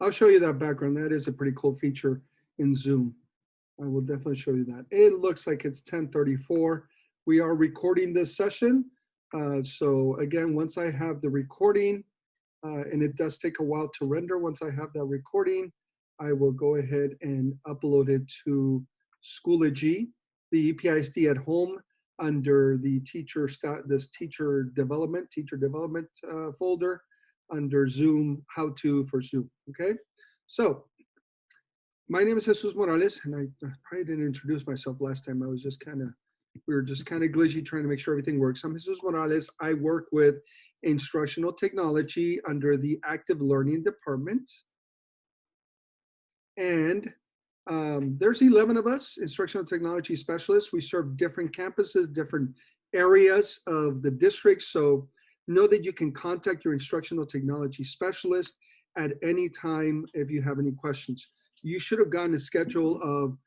I'll show you that background. That is a pretty cool feature in Zoom. I will definitely show you that. It looks like it's 10:34. We are recording this session. So again, once I have the recording, and it does take a while to render, once I have that recording, I will go ahead and upload it to Schoology, the EPISD at home, under the teacher development folder under Zoom, how to for Zoom, okay? So my name is Jesus Morales, and I probably didn't introduce myself last time. We were just kind of glitchy trying to make sure everything works. I'm Jesus Morales. I work with instructional technology under the active learning department. And there's 11 of us, instructional technology specialists. We serve different campuses, different areas of the district. So know that you can contact your instructional technology specialist at any time if you have any questions. You should have gotten a schedule of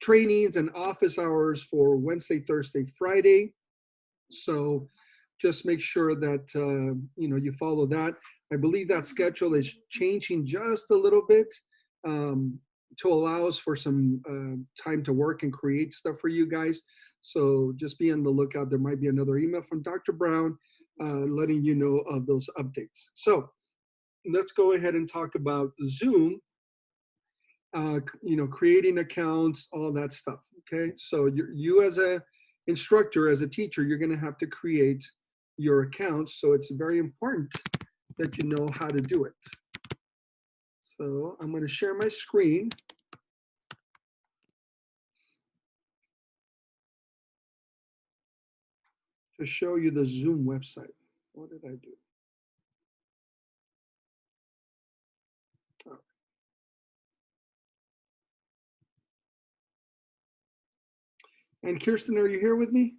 trainings and office hours for Wednesday, Thursday, Friday. So just make sure that you follow that. I believe that schedule is changing just a little bit to allow us for some time to work and create stuff for you guys. So just be on the lookout. There might be another email from Dr. Brown letting you know of those updates. So let's go ahead and talk about Zoom. Creating accounts, all that stuff, okay? So you as a instructor, as a teacher, you're gonna have to create your accounts, so it's very important that you know how to do it. So I'm gonna share my screen. To show you the Zoom website. What did I do? Oh. And Kirsten, are you here with me?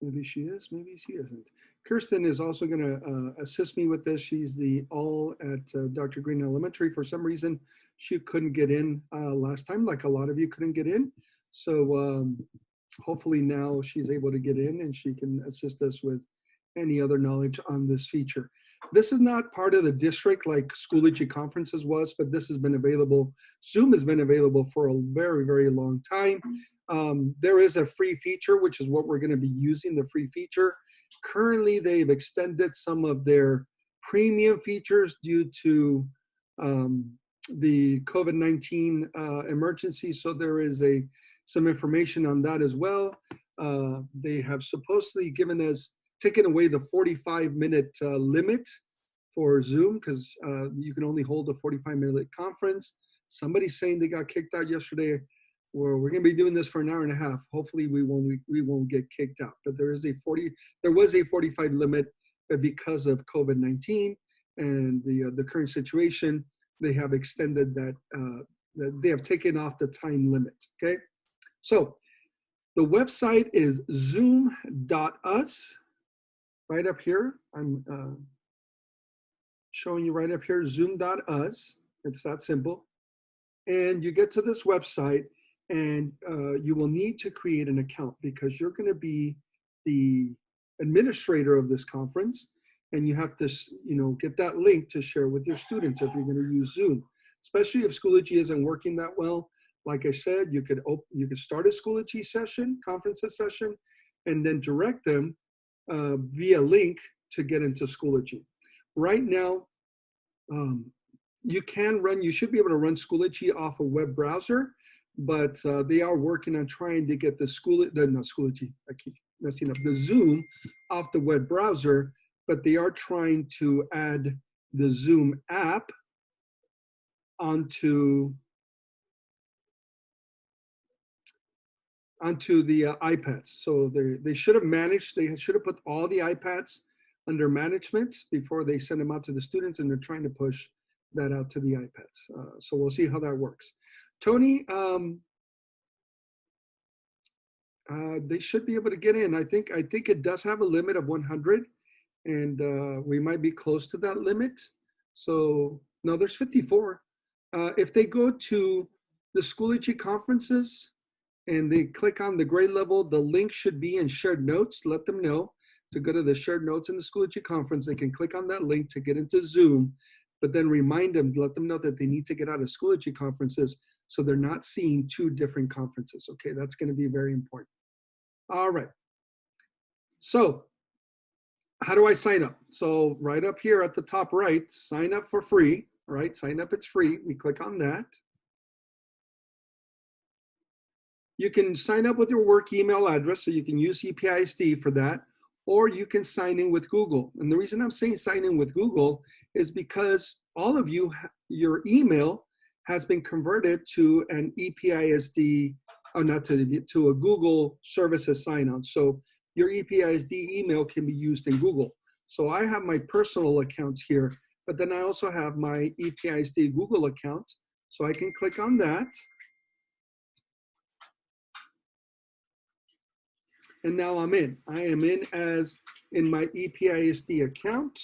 Maybe she is, maybe she isn't. Kirsten is also going to assist me with this. She's the all at Dr. Green Elementary. For some reason, she couldn't get in last time, like a lot of you couldn't get in. So hopefully now she's able to get in and she can assist us with any other knowledge on this feature. This is not part of the district like Schoology conferences was, but this has been available. Zoom has been available for a very, very long time. There is a free feature, which is what we're going to be using, the free feature. Currently, they've extended some of their premium features due to the COVID-19 emergency. So there is some information on that as well. They have supposedly taken away the 45-minute limit for Zoom because you can only hold a 45-minute conference. Somebody's saying they got kicked out yesterday. We're going to be doing this for an hour and a half. Hopefully we won't get kicked out. But there was a 45 limit, but because of COVID-19 and the current situation, they have extended that. They have taken off the time limit. Okay, so the website is zoom.us. Right up here, I'm showing you right up here, zoom.us. It's that simple. And you get to this website and you will need to create an account because you're going to be the administrator of this conference and you have to get that link to share with your students if you're going to use Zoom, especially if Schoology isn't working that well. Like I said, you could start a Schoology session, conferences session, and then direct them via link to get into Schoology. Right now, you should be able to run Schoology off a web browser, but they are working on trying to get the Zoom off the web browser, but they are trying to add the Zoom app onto the iPads. So they should have put all the iPads under management before they send them out to the students, and they're trying to push that out to the iPads. So we'll see how that works. Tony, they should be able to get in. I think it does have a limit of 100, and we might be close to that limit. So no, there's 54. If they go to the Schoology conferences, and they click on the grade level, the link should be in shared notes. Let them know to go to the shared notes in the Schoology conference. They can click on that link to get into Zoom, but then remind them, let them know that they need to get out of Schoology conferences so they're not seeing two different conferences. Okay, that's going to be very important. All right. So how do I sign up? So right up here at the top right, sign up for free, right? Sign up, it's free. We click on that. You can sign up with your work email address, so you can use EPISD for that, or you can sign in with Google. And the reason I'm saying sign in with Google is because all of you, your email has been converted to an EPISD, or not to a Google services sign-on. So your EPISD email can be used in Google. So I have my personal accounts here, but then I also have my EPISD Google account. So I can click on that. And now I'm in. I am in as in my EPISD account.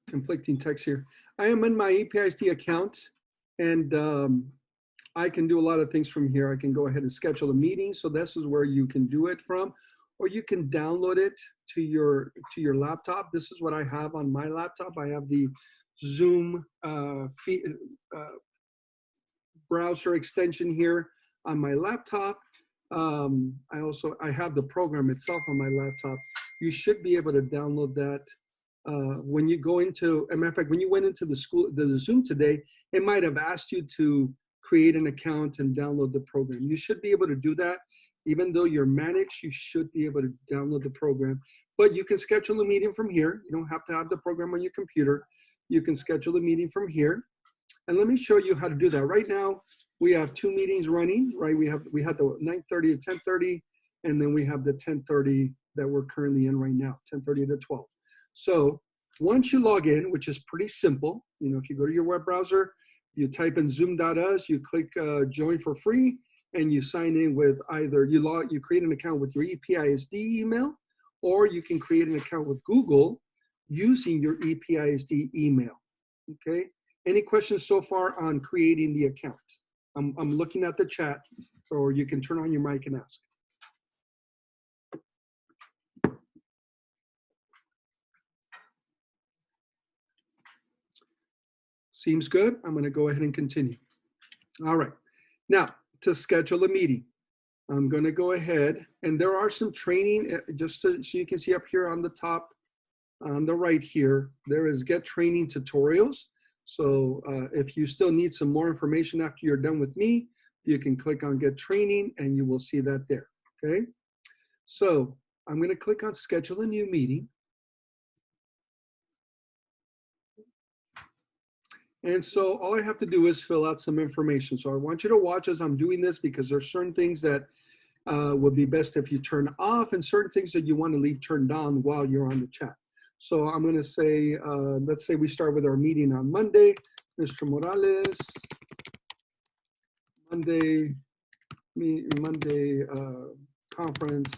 Conflicting text here. I am in my EPISD account, and I can do a lot of things from here. I can go ahead and schedule a meeting. So this is where you can do it from, or you can download it to your laptop. This is what I have on my laptop. I have the Zoom browser extension here on my laptop. I have the program itself on my laptop. You should be able to download that. When you go into, as a matter of fact, when you went into the Zoom today, it might have asked you to create an account and download the program. You should be able to do that. Even though you're managed, you should be able to download the program. But you can schedule a meeting from here. You don't have to have the program on your computer. You can schedule a meeting from here. And let me show you how to do that. Right now, we have two meetings running, right? We had the 9:30 to 10:30, and then we have the 10:30 that we're currently in right now, 10:30 to 12. So once you log in, which is pretty simple, if you go to your web browser, you type in zoom.us, you click join for free, and you sign in with either you create an account with your EPISD email, or you can create an account with Google using your EPISD email. Okay. Any questions so far on creating the account? I'm looking at the chat, or you can turn on your mic and ask. Seems good. I'm going to go ahead and continue. All right. Now, to schedule a meeting, I'm going to go ahead, and there are some training, just so you can see up here on the top, on the right here, there is Get Training Tutorials. So if you still need some more information after you're done with me, you can click on Get Training, and you will see that there, okay? So I'm going to click on Schedule a New Meeting. And so all I have to do is fill out some information. So I want you to watch as I'm doing this, because there's certain things that would be best if you turn off, and certain things that you want to leave turned on while you're on the chat. So I'm going to say, let's say we start with our meeting on Monday. Mr. Morales, Monday conference,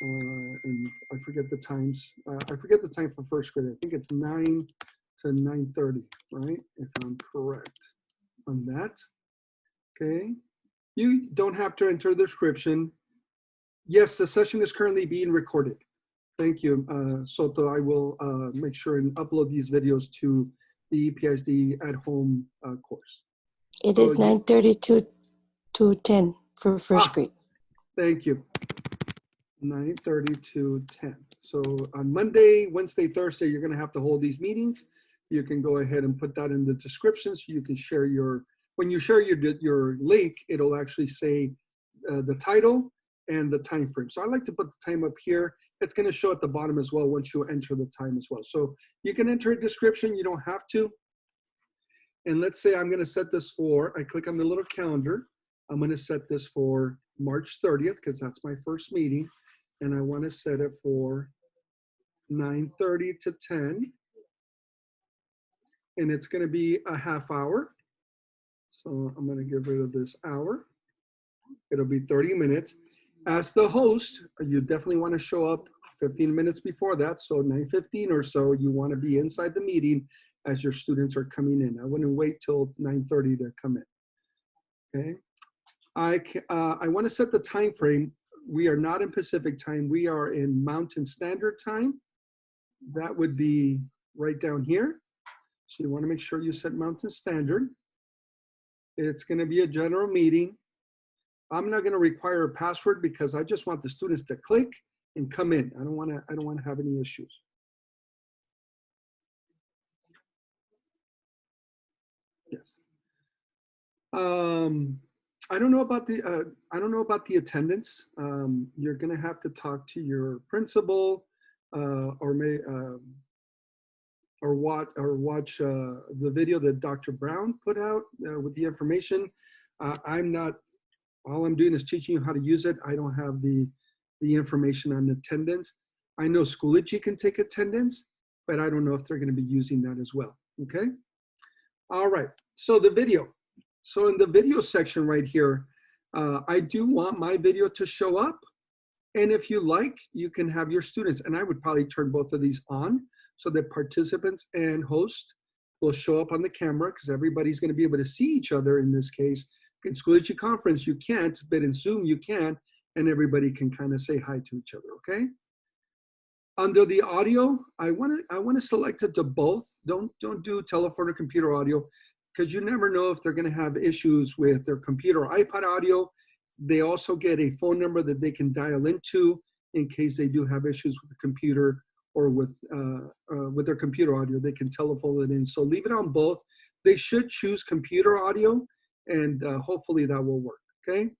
and I forget the times. I forget the time for first grade. I think it's 9 to 9:30, right? If I'm correct on that. Okay. You don't have to enter the description. Yes, the session is currently being recorded. Thank you, Soto. I will make sure and upload these videos to the EPISD at home course. It is 9:30 to 10 for first grade. Thank you. 9:30 to 10. So on Monday, Wednesday, Thursday, you're going to have to hold these meetings. You can go ahead and put that in the description, so you can share when you share your link, it'll actually say the title and the time frame. So I like to put the time up here. It's going to show at the bottom as well once you enter the time as well. So you can enter a description. You don't have to. And let's say I'm going to set this for, I click on the little calendar. I'm going to set this for March 30th, because that's my first meeting. And I want to set it for 9:30 to 10. And it's going to be a half hour. So I'm going to get rid of this hour. It'll be 30 minutes. As the host, you definitely want to show up 15 minutes before that. So 9:15 or so, you want to be inside the meeting as your students are coming in. I wouldn't wait till 9:30 to come in. Okay. I want to set the time frame. We are not in Pacific time. We are in Mountain Standard Time. That would be right down here. So you want to make sure you set Mountain Standard. It's going to be a general meeting. I'm not going to require a password because I just want the students to click and come in. I don't want to have any issues. Yes. I don't know about the attendance. You're going to have to talk to your principal, or watch the video that Dr. Brown put out with the information. All I'm doing is teaching you how to use it. I don't have the information on attendance. I know Schoology can take attendance, but I don't know if they're going to be using that as well. Okay. All right. So the video. So in the video section right here, I do want my video to show up. And if you like, you can have your students, and I would probably turn both of these on so that participants and host will show up on the camera, because everybody's going to be able to see each other in this case. In Schoology Conference, you can't, but in Zoom, you can, and everybody can kind of say hi to each other, okay? Under the audio, I want to select it to both. Don't do telephone or computer audio, because you never know if they're going to have issues with their computer or iPod audio. They also get a phone number that they can dial into in case they do have issues with the computer or with their computer audio. They can telephone it in. So leave it on both. They should choose computer audio, and hopefully that will work, okay?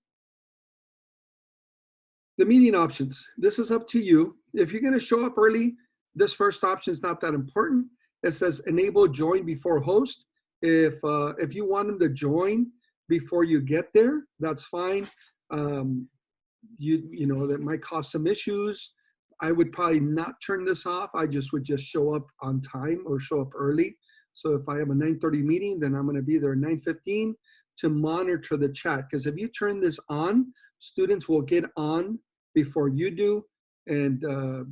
The meeting options. This is up to you. If you're going to show up early, this first option is not that important. It says enable join before host. If you want them to join before you get there, that's fine. You know that might cause some issues. I would probably not turn this off. I would just show up on time or show up early. So if I have a 9:30 meeting, then I'm going to be there at 9:15 to monitor the chat. Because if you turn this on, students will get on before you do, and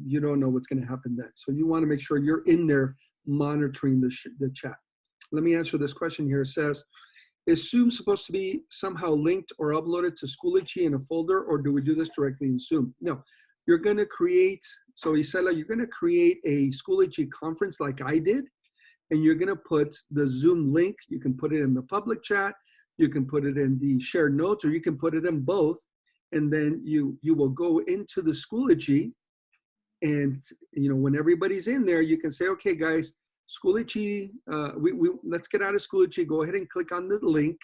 you don't know what's going to happen then. So you want to make sure you're in there monitoring the chat. Let me answer this question here. It says, is Zoom supposed to be somehow linked or uploaded to Schoology in a folder, or do we do this directly in Zoom? No, you're going to create, so Isela, you're going to create a Schoology conference like I did, and you're going to put the Zoom link. You can put it in the public chat, you can put it in the shared notes, or you can put it in both, and then you will go into the Schoology, and when everybody's in there, you can say, okay, guys, Schoology, let's get out of Schoology, go ahead and click on the link,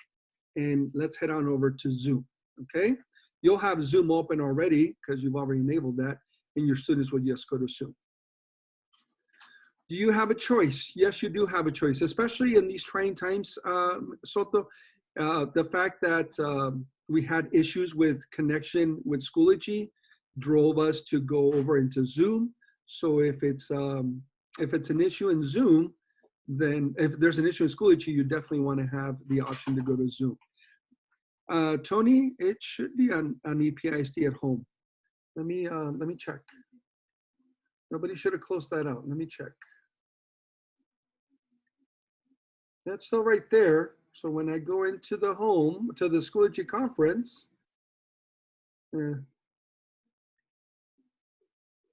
and let's head on over to Zoom, okay? You'll have Zoom open already because you've already enabled that, and your students will just go to Zoom. Do you have a choice? Yes, you do have a choice, especially in these trying times, Soto. The fact that we had issues with connection with Schoology drove us to go over into Zoom. So if it's an issue in Zoom, then if there's an issue in Schoology, you definitely want to have the option to go to Zoom. Tony, it should be on EPISD at home. Let me check. Nobody should have closed that out. Let me check. That's still right there. So when I go into the home, to the Schoology conference,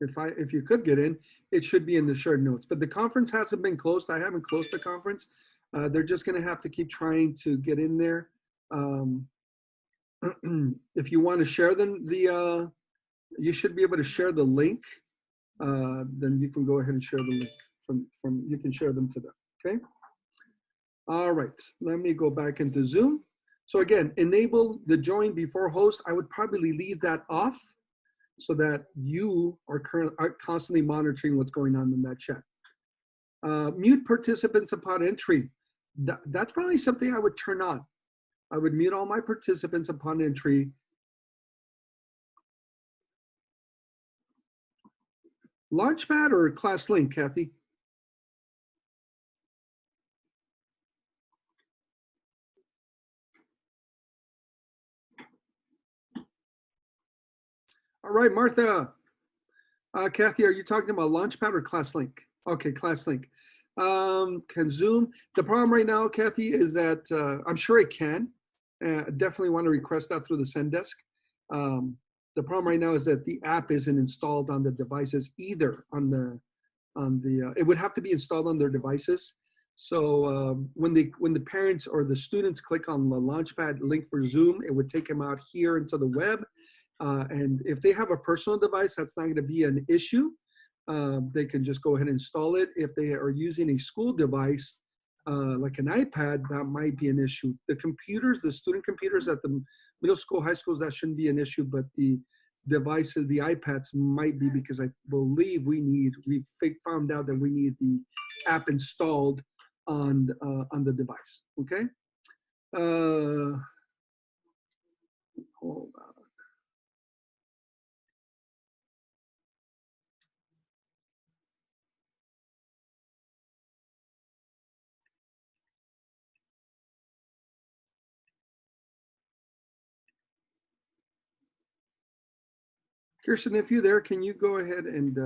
if you could get in, it should be in the shared notes. But the conference hasn't been closed. I haven't closed the conference. They're just going to have to keep trying to get in there. If you want to share them, you should be able to share the link. Then you can go ahead and share the link you can share them to them. Okay. All right. Let me go back into Zoom. So again, enable the join before host. I would probably leave that off, so that you are constantly monitoring what's going on in that chat. Mute participants upon entry. That's probably something I would turn on. I would mute all my participants upon entry. Launchpad or class link, Kathy? All right, Martha. Kathy, are you talking about Launchpad or ClassLink? Okay, ClassLink. Can Zoom? The problem right now, Kathy, is that I'm sure it can. Definitely want to request that through the send desk. The problem right now is that the app isn't installed on the devices either. It would have to be installed on their devices. So when the parents or the students click on the Launchpad link for Zoom, it would take them out here into the web. And if they have a personal device, that's not going to be an issue. They can just go ahead and install it. If they are using a school device, like an iPad, that might be an issue. The computers, the student computers at the middle school, high schools, that shouldn't be an issue, but the devices, the iPads might be, because I believe we've found out that we need the app installed on the device, okay? Hold on. Kirsten, if you're there, can you go ahead and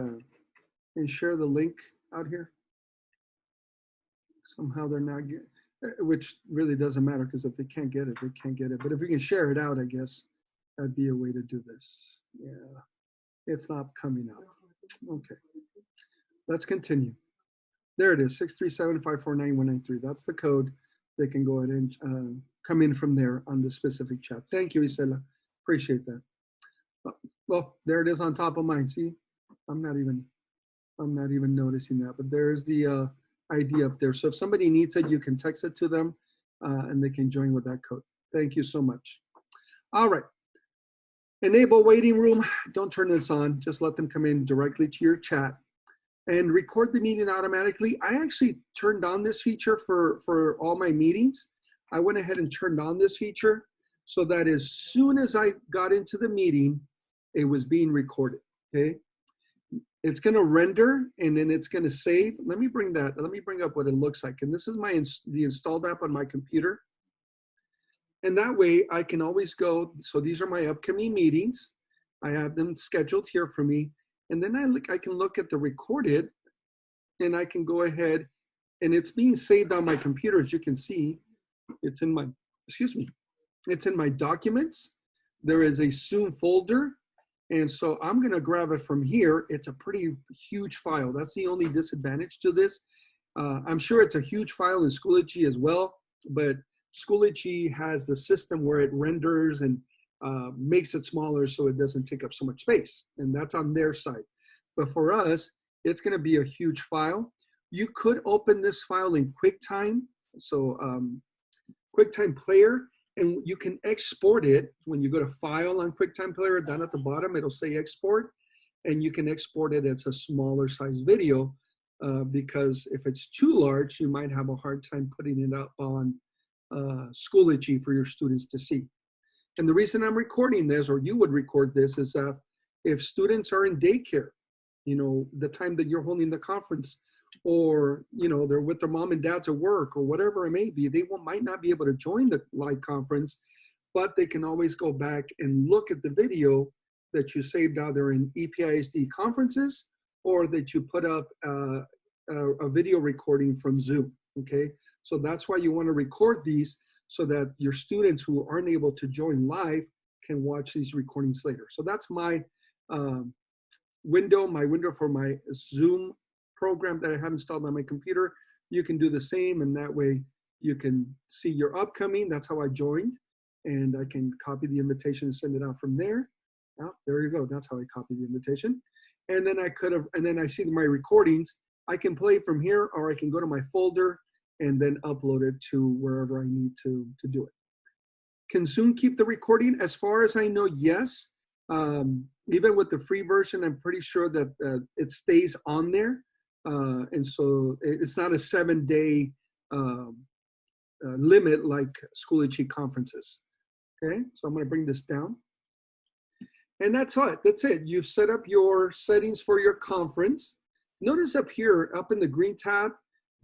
share the link out here? Somehow they're not getting, which really doesn't matter, because if they can't get it, they can't get it. But if we can share it out, I guess that'd be a way to do this. Yeah, it's not coming up. Okay, let's continue. There it is, 637-549-193. That's the code. They can go ahead and come in from there on the specific chat. Thank you, Isela. Appreciate that. Well, there it is on top of mine. See, I'm not even noticing that, but there's the ID up there. So if somebody needs it, you can text it to them and they can join with that code. Thank you so much. All right. Enable waiting room. Don't turn this on. Just let them come in directly to your chat and record the meeting automatically. I actually turned on this feature for all my meetings. I went ahead and turned on this feature so that as soon as I got into the meeting, it was being recorded, okay? It's gonna render and then it's gonna save. Let me bring up what it looks like. And this is the installed app on my computer. And that way I can always go, so these are my upcoming meetings. I have them scheduled here for me. And then I can look at the recorded and I can go ahead, and it's being saved on my computer. As you can see, it's in my, it's in my documents. There is a Zoom folder. And so I'm gonna grab it from here. It's a pretty huge file. That's the only disadvantage to this. I'm sure it's a huge file in Schoology as well, but Schoology has the system where it renders and makes it smaller so it doesn't take up so much space. And that's on their side. But for us, it's gonna be a huge file. You could open this file in QuickTime. So QuickTime Player, and you can export it. When you go to File on QuickTime Player, down at the bottom, it'll say Export, and you can export it as a smaller size video because if it's too large, you might have a hard time putting it up on Schoology for your students to see. And the reason I'm recording this, or you would record this, is that if students are in daycare, you know, the time that you're holding the conference, or, you know, they're with their mom and dads at work or whatever it may be, they might not be able to join the live conference, but they can always go back and look at the video that you saved either in EPISD conferences or that you put up a video recording from Zoom, okay? So that's why you want to record these so that your students who aren't able to join live can watch these recordings later. So that's my window for my Zoom program that I have installed on my computer. You can do the same, and that way you can see your upcoming. That's how I joined, and I can copy the invitation and send it out from there. Oh, there you go. That's how I copy the invitation. And then I see my recordings. I can play from here, or I can go to my folder and then upload it to wherever I need to do it. Can Zoom keep the recording? As far as I know, yes. Even with the free version, I'm pretty sure that it stays on there. And so it's not a 7-day limit like Schoology conferences. Okay, so I'm going to bring this down. And that's it. That's it. You've set up your settings for your conference. Notice up here, up in the green tab,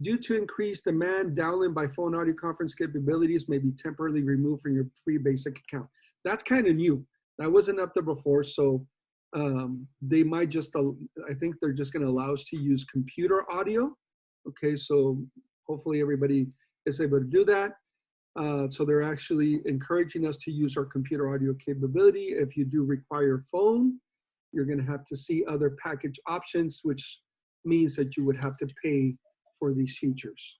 due to increased demand, download by phone audio conference capabilities may be temporarily removed from your free basic account. That's kind of new. That wasn't up there before. So They might just, I think they're just going to allow us to use computer audio. Okay, so hopefully everybody is able to do that. So they're actually encouraging us to use our computer audio capability. If you do require phone, you're going to have to see other package options, which means that you would have to pay for these features.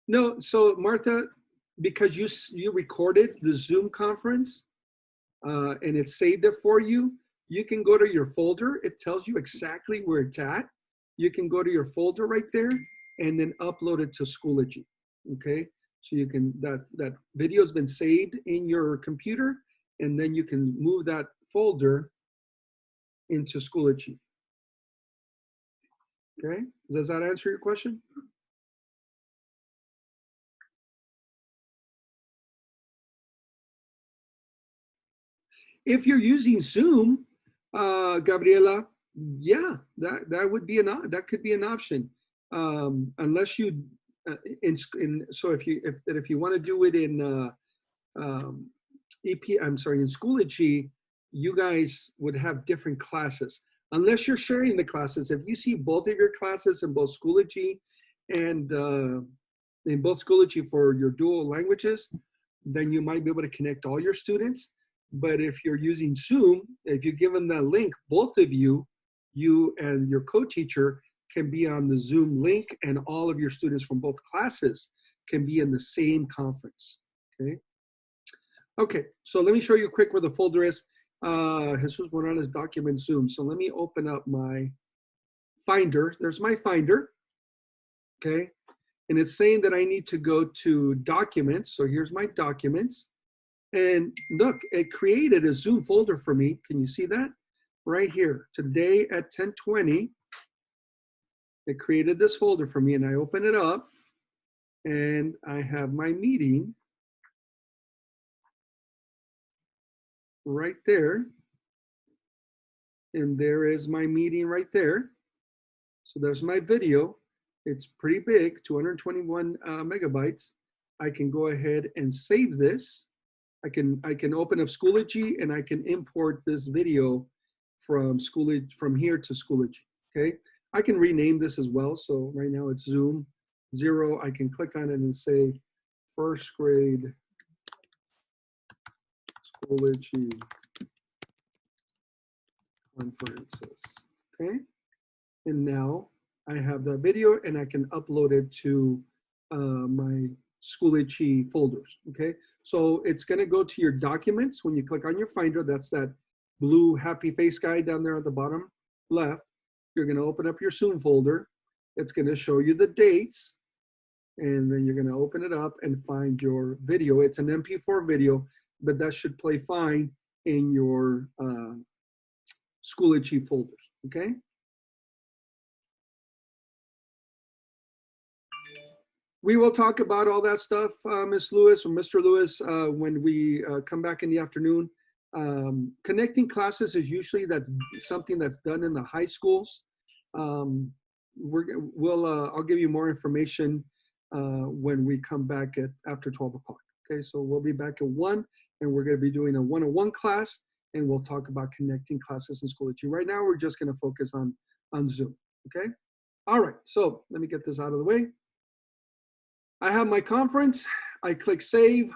No, so Martha, because you recorded the Zoom conference and it saved it for you, you can go to your folder. It tells you exactly where it's at. You can go to your folder right there and then upload it to Schoology. Okay, so you can, that video has been saved in your computer, and then you can move that folder into Schoology. Okay, does that answer your question? If you're using Zoom, Gabriela, yeah, that would be that could be an option. Unless you so if you want to do it in in Schoology, you guys would have different classes. Unless you're sharing the classes, if you see both of your classes in both Schoology and in both Schoology for your dual languages, then you might be able to connect all your students. But if you're using Zoom, if you give them that link, both of you and your co-teacher can be on the Zoom link, and all of your students from both classes can be in the same conference, okay? Okay, so let me show you quick where the folder is. Jesus Morales document Zoom. So let me open up my Finder. There's my Finder, okay? And it's saying that I need to go to Documents. So here's my Documents. And look, it created a Zoom folder for me. Can you see that? Right here, today at 10:20, it created this folder for me, and I open it up, and I have my meeting right there. And there is my meeting right there. So there's my video. It's pretty big, 221 megabytes. I can go ahead and save this. I can open up Schoology, and I can import this video from Schoology, from here to Schoology, okay? I can rename this as well. So right now it's Zoom 0. I can click on it and say first grade Schoology conferences, okay? And now I have that video, and I can upload it to my Schoology folders, okay? So it's gonna go to your documents. When you click on your Finder, that's that blue happy face guy down there at the bottom left. You're gonna open up your Zoom folder. It's gonna show you the dates, and then you're gonna open it up and find your video. It's an MP4 video, but that should play fine in your Schoology folders, okay? We will talk about all that stuff, Ms. Lewis or Mr. Lewis, when we come back in the afternoon. Connecting classes is usually something that's done in the high schools. I'll give you more information when we come back after 12 o'clock. Okay, so we'll be back at 1, and we're going to be doing a one-on-one class, and we'll talk about connecting classes in Schoology. Right now, we're just going to focus on Zoom. Okay. All right. So let me get this out of the way. I have my conference. I click save.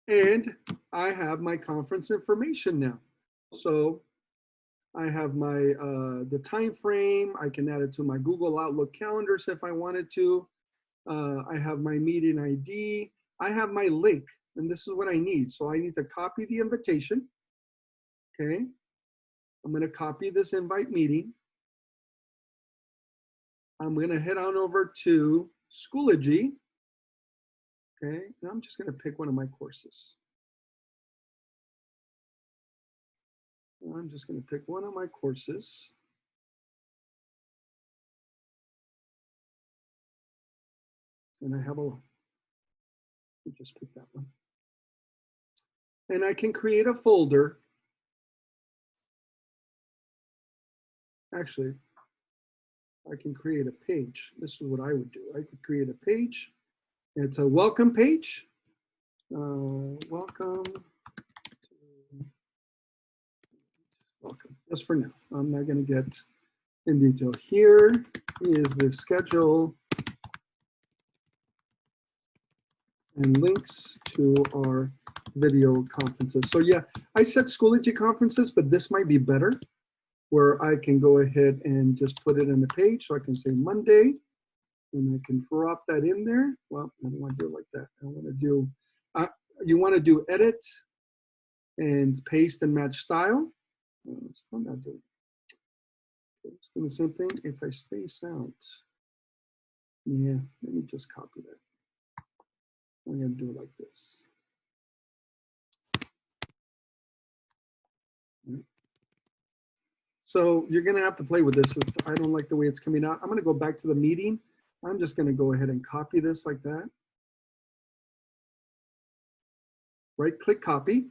And I have my conference information now. So I have my the time frame. I can add it to my Google Outlook calendars if I wanted to. I have my meeting ID. I have my link, and this is what I need. So I need to copy the invitation. Okay. I'm going to copy this invite meeting. I'm going to head on over to Schoology. Okay. And I'm just going to pick one of my courses. I'm just going to pick one of my courses. And I have just pick that one. And I can create a folder. Actually, I can create a page. This is what I would do. I could create a page. It's a welcome page. Welcome. Welcome. Just for now. I'm not going to get in detail. Here is the schedule and links to our video conferences. So yeah, I said Schoology conferences, but this might be better where I can go ahead and just put it in the page. So I can say Monday and I can drop that in there. Well, I don't want to do it like that. I want to do, you want to do edit and paste and match style. Still not doing it. It's doing the same thing. If I space out, yeah, let me just copy that. I'm going to do it like this. Right. So you're going to have to play with this. I don't like the way it's coming out. I'm going to go back to the meeting. I'm just going to go ahead and copy this like that. Right click copy.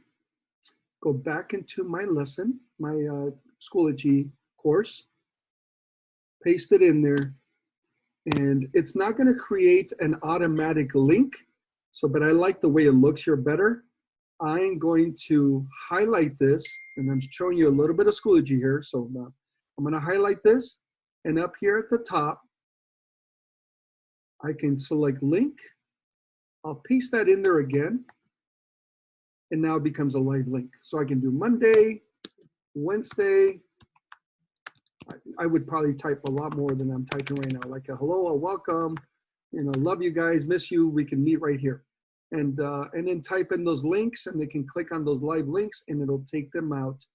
Go back into my lesson, my Schoology course. Paste it in there. And it's not going to create an automatic link. So, but I like the way it looks here better. I'm going to highlight this, and I'm showing you a little bit of Schoology here. So I'm going to highlight this, and up here at the top, I can select link. I'll paste that in there again, and now it becomes a live link. So I can do Monday, Wednesday. I would probably type a lot more than I'm typing right now, like a hello, a welcome, you know, love you guys, miss you, we can meet right here. And then type in those links, and they can click on those live links, and it'll take them out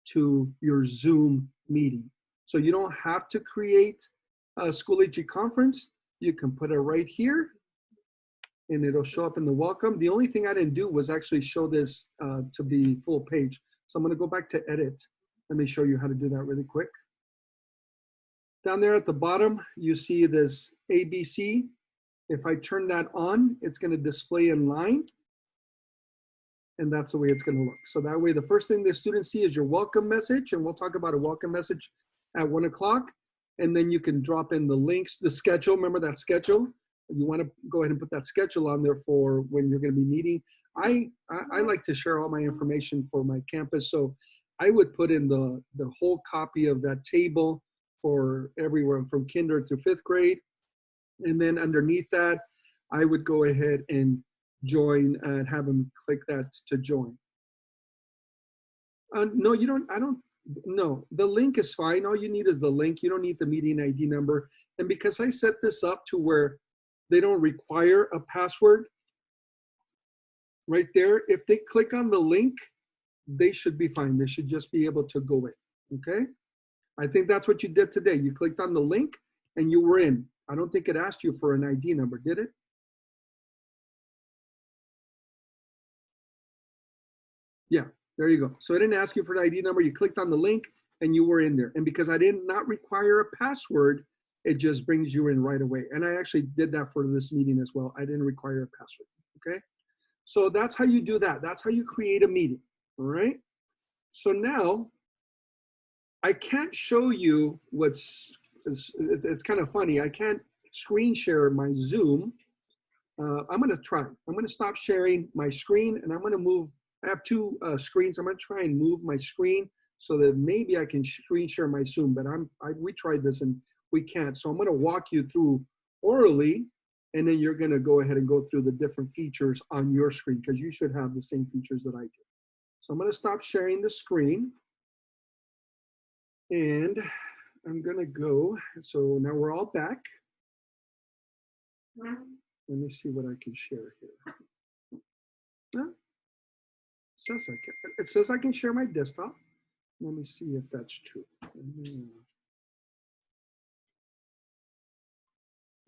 to your Zoom meeting. So you don't have to create a Schoology conference. You can put it right here, and it'll show up in the welcome. The only thing I didn't do was actually show this to be full page. So I'm going to go back to edit. Let me show you how to do that really quick. Down there at the bottom, you see this ABC. If I turn that on, it's going to display in line. And that's the way it's going to look. So that way, the first thing the students see is your welcome message. And we'll talk about a welcome message at 1 o'clock. And then you can drop in the links, the schedule. Remember that schedule? You want to go ahead and put that schedule on there for when you're going to be meeting. I like to share all my information for my campus. So I would put in the whole copy of that table for everywhere from kinder to 5th grade. And then underneath that, I would go ahead and join and have them click that to join. No, you don't, no, the link is fine. All you need is the link. You don't need the meeting ID number. And because I set this up to where they don't require a password right there, if they click on the link, they should be fine. They should just be able to go in, okay? I think that's what you did today. You clicked on the link and you were in. I don't think it asked you for an ID number, did it? Yeah, there you go. So it didn't ask you for an ID number. You clicked on the link and you were in there. And because I did not require a password, it just brings you in right away. And I actually did that for this meeting as well. I didn't require a password, okay? So that's how you do that. That's how you create a meeting, all right? So now I can't show you it's kind of funny. I can't screen share my Zoom. I'm going to try. I'm going to stop sharing my screen, and I'm going to move. I have two screens. I'm going to try and move my screen so that maybe I can screen share my Zoom, but we tried this and we can't. So I'm going to walk you through orally, and then you're going to go ahead and go through the different features on your screen because you should have the same features that I do. So I'm going to stop sharing the screen, and I'm going to go. So now we're all back. Let me see what I can share here. It says I can share my desktop. Let me see if that's true. Let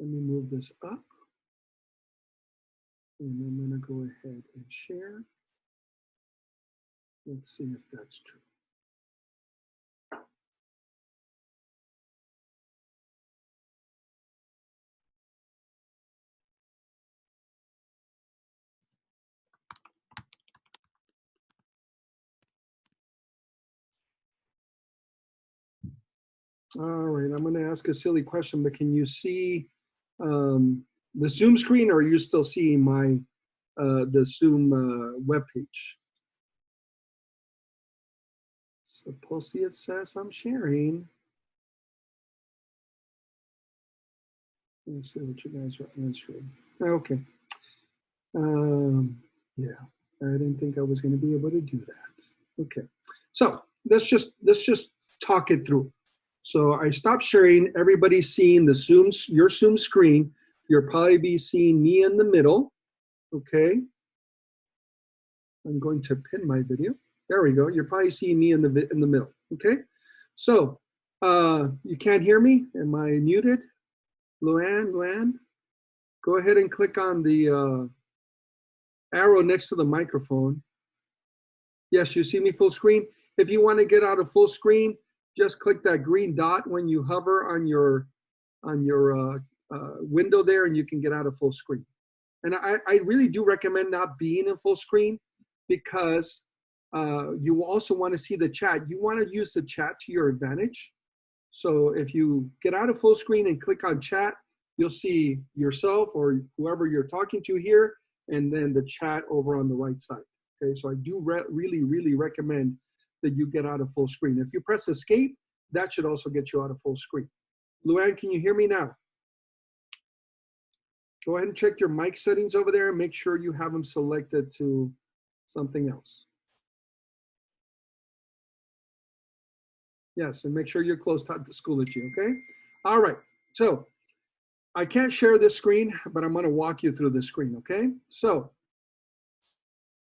me move this up. And I'm going to go ahead and share. Let's see if that's true. All right, I'm going to ask a silly question, but can you see the Zoom screen, or are you still seeing my the Zoom webpage? Supposedly it says I'm sharing. Let's see what you guys are answering. Okay. Yeah, I didn't think I was going to be able to do that. Okay, so let's just talk it through. So I stopped sharing. Everybody's seeing the your Zoom screen. You'll probably be seeing me in the middle. Okay, I'm going to pin my video. There we go. You're probably seeing me in the middle. Okay, so you can't hear me. Am I muted? Luann, go ahead and click on the arrow next to the microphone. Yes, you see me full screen. If you want to get out of full screen, just click that green dot when you hover on your window there, and you can get out of full screen. And I really do recommend not being in full screen, because you also want to see the chat. You want to use the chat to your advantage. So if you get out of full screen and click on chat, you'll see yourself or whoever you're talking to here, and then the chat over on the right side. Okay, so I do really recommend that you get out of full screen. If you press escape, that should also get you out of full screen. Luann, can you hear me now? Go ahead and check your mic settings over there and make sure you have them selected to something else. Yes, and make sure you're close to Schoology, okay? All right, so I can't share this screen, but I'm gonna walk you through the screen, okay? So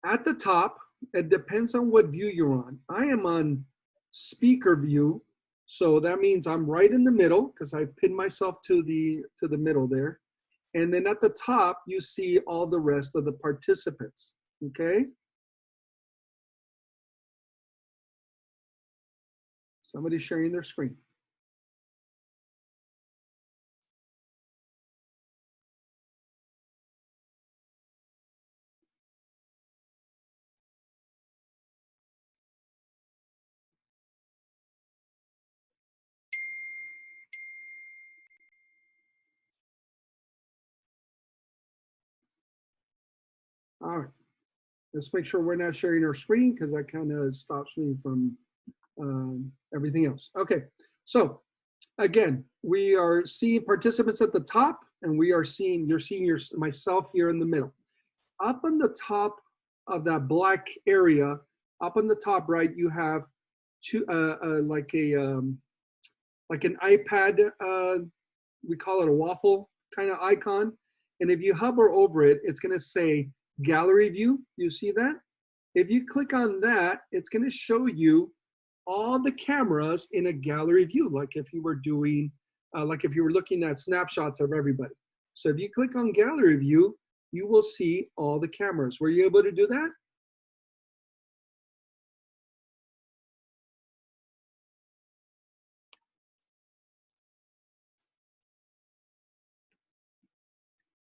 at the top, it depends on what view you're on. I am on speaker view, so that means I'm right in the middle because I pinned myself to the middle there. And then at the top, you see all the rest of the participants, okay? Somebody's sharing their screen. All right, let's make sure we're not sharing our screen because that kind of stops me from everything else. Okay, so again, we are seeing participants at the top, and you're seeing myself here in the middle. Up on the top of that black area, up on the top right, you have two, like an iPad, we call it a waffle kind of icon. And if you hover over it, it's going to say gallery view. You see that? If you click on that, it's going to show you all the cameras in a gallery view, like if you were doing, like if you were looking at snapshots of everybody. So if you click on gallery view, you will see all the cameras. Were you able to do that?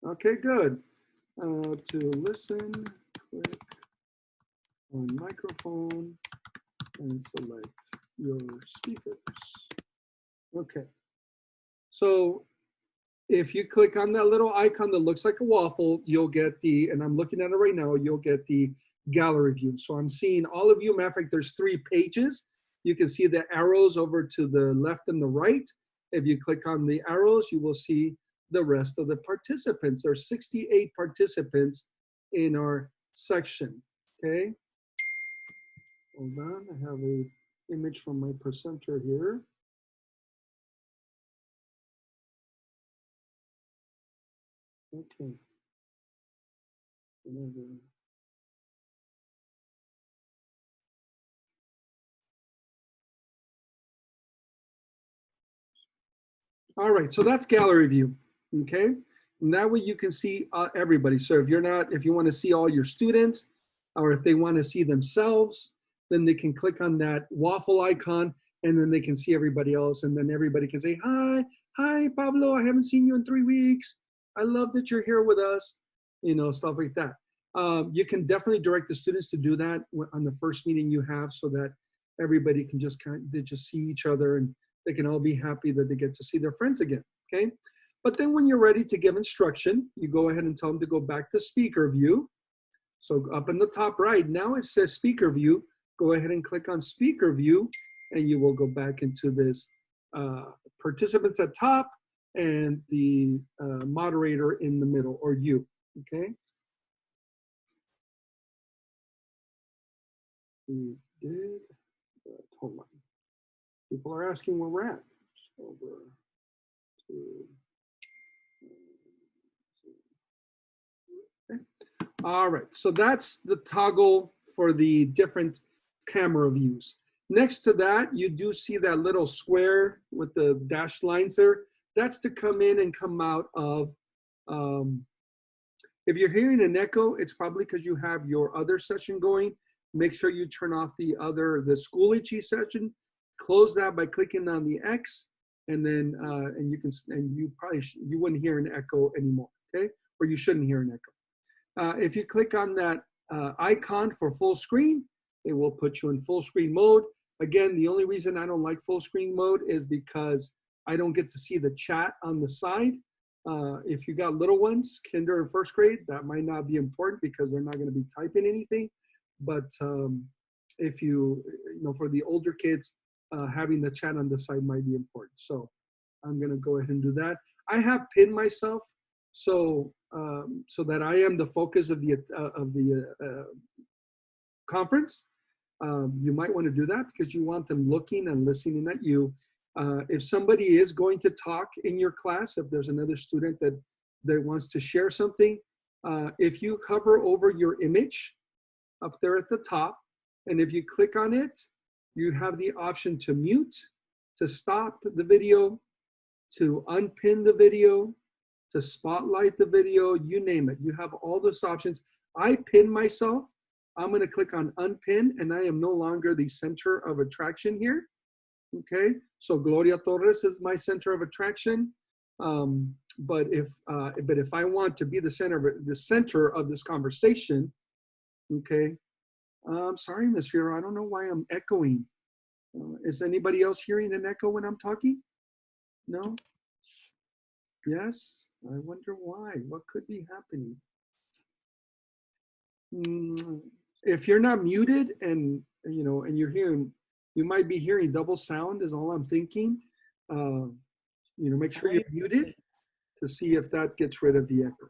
Okay, good. To listen, click on microphone and select your speakers. Okay. So if you click on that little icon that looks like a waffle, you'll get and I'm looking at it right now, you'll get the gallery view. So I'm seeing all of you. Matter of fact, there's 3 pages. You can see the arrows over to the left and the right. If you click on the arrows, you will see the rest of the participants. There's 68 participants in our section, okay? Hold on, I have an image from my presenter here. Okay. All right, so that's gallery view, okay? And that way you can see everybody. So if you want to see all your students, or if they want to see themselves, then they can click on that waffle icon, and then they can see everybody else, and then everybody can say, hi, Pablo, I haven't seen you in 3 weeks. I love that you're here with us, stuff like that. You can definitely direct the students to do that on the first meeting you have, so that everybody can just see each other, and they can all be happy that they get to see their friends again, okay? But then when you're ready to give instruction, you go ahead and tell them to go back to speaker view. So up in the top right, now it says speaker view. Go ahead and click on speaker view, and you will go back into this participants at top and the moderator in the middle, or you, okay? We did, hold on. People are asking where we're at. So we're to, okay. All right, so that's the toggle for the different camera views. Next to that, you do see that little square with the dashed lines there. That's to come in and come out of, if you're hearing an echo, it's probably because you have your other session going. Make sure you turn off the Schoology session. Close that by clicking on the X, and then you wouldn't hear an echo anymore, okay? Or you shouldn't hear an echo. If you click on that icon for full screen, it will put you in full screen mode. Again, the only reason I don't like full screen mode is because I don't get to see the chat on the side. If you got little ones, kinder and first grade, that might not be important because they're not going to be typing anything. But if you know, for the older kids, having the chat on the side might be important. So I'm going to go ahead and do that. I have pinned myself so that I am the focus of the conference. You might want to do that because you want them looking and listening at you. If somebody is going to talk in your class, if there's another student that wants to share something, if you hover over your image up there at the top, and if you click on it, you have the option to mute, to stop the video, to unpin the video, to spotlight the video, you name it. You have all those options. I pin myself. I'm going to click on unpin, and I am no longer the center of attraction here. Okay, so Gloria Torres is my center of attraction. But if I want to be the center of this conversation, okay. I'm sorry, Ms. Fiora, I don't know why I'm echoing. Is anybody else hearing an echo when I'm talking? No? Yes? I wonder why. What could be happening? If you're not muted and you're hearing, you might be hearing double sound is all I'm thinking. Make sure you're muted to see if that gets rid of the echo.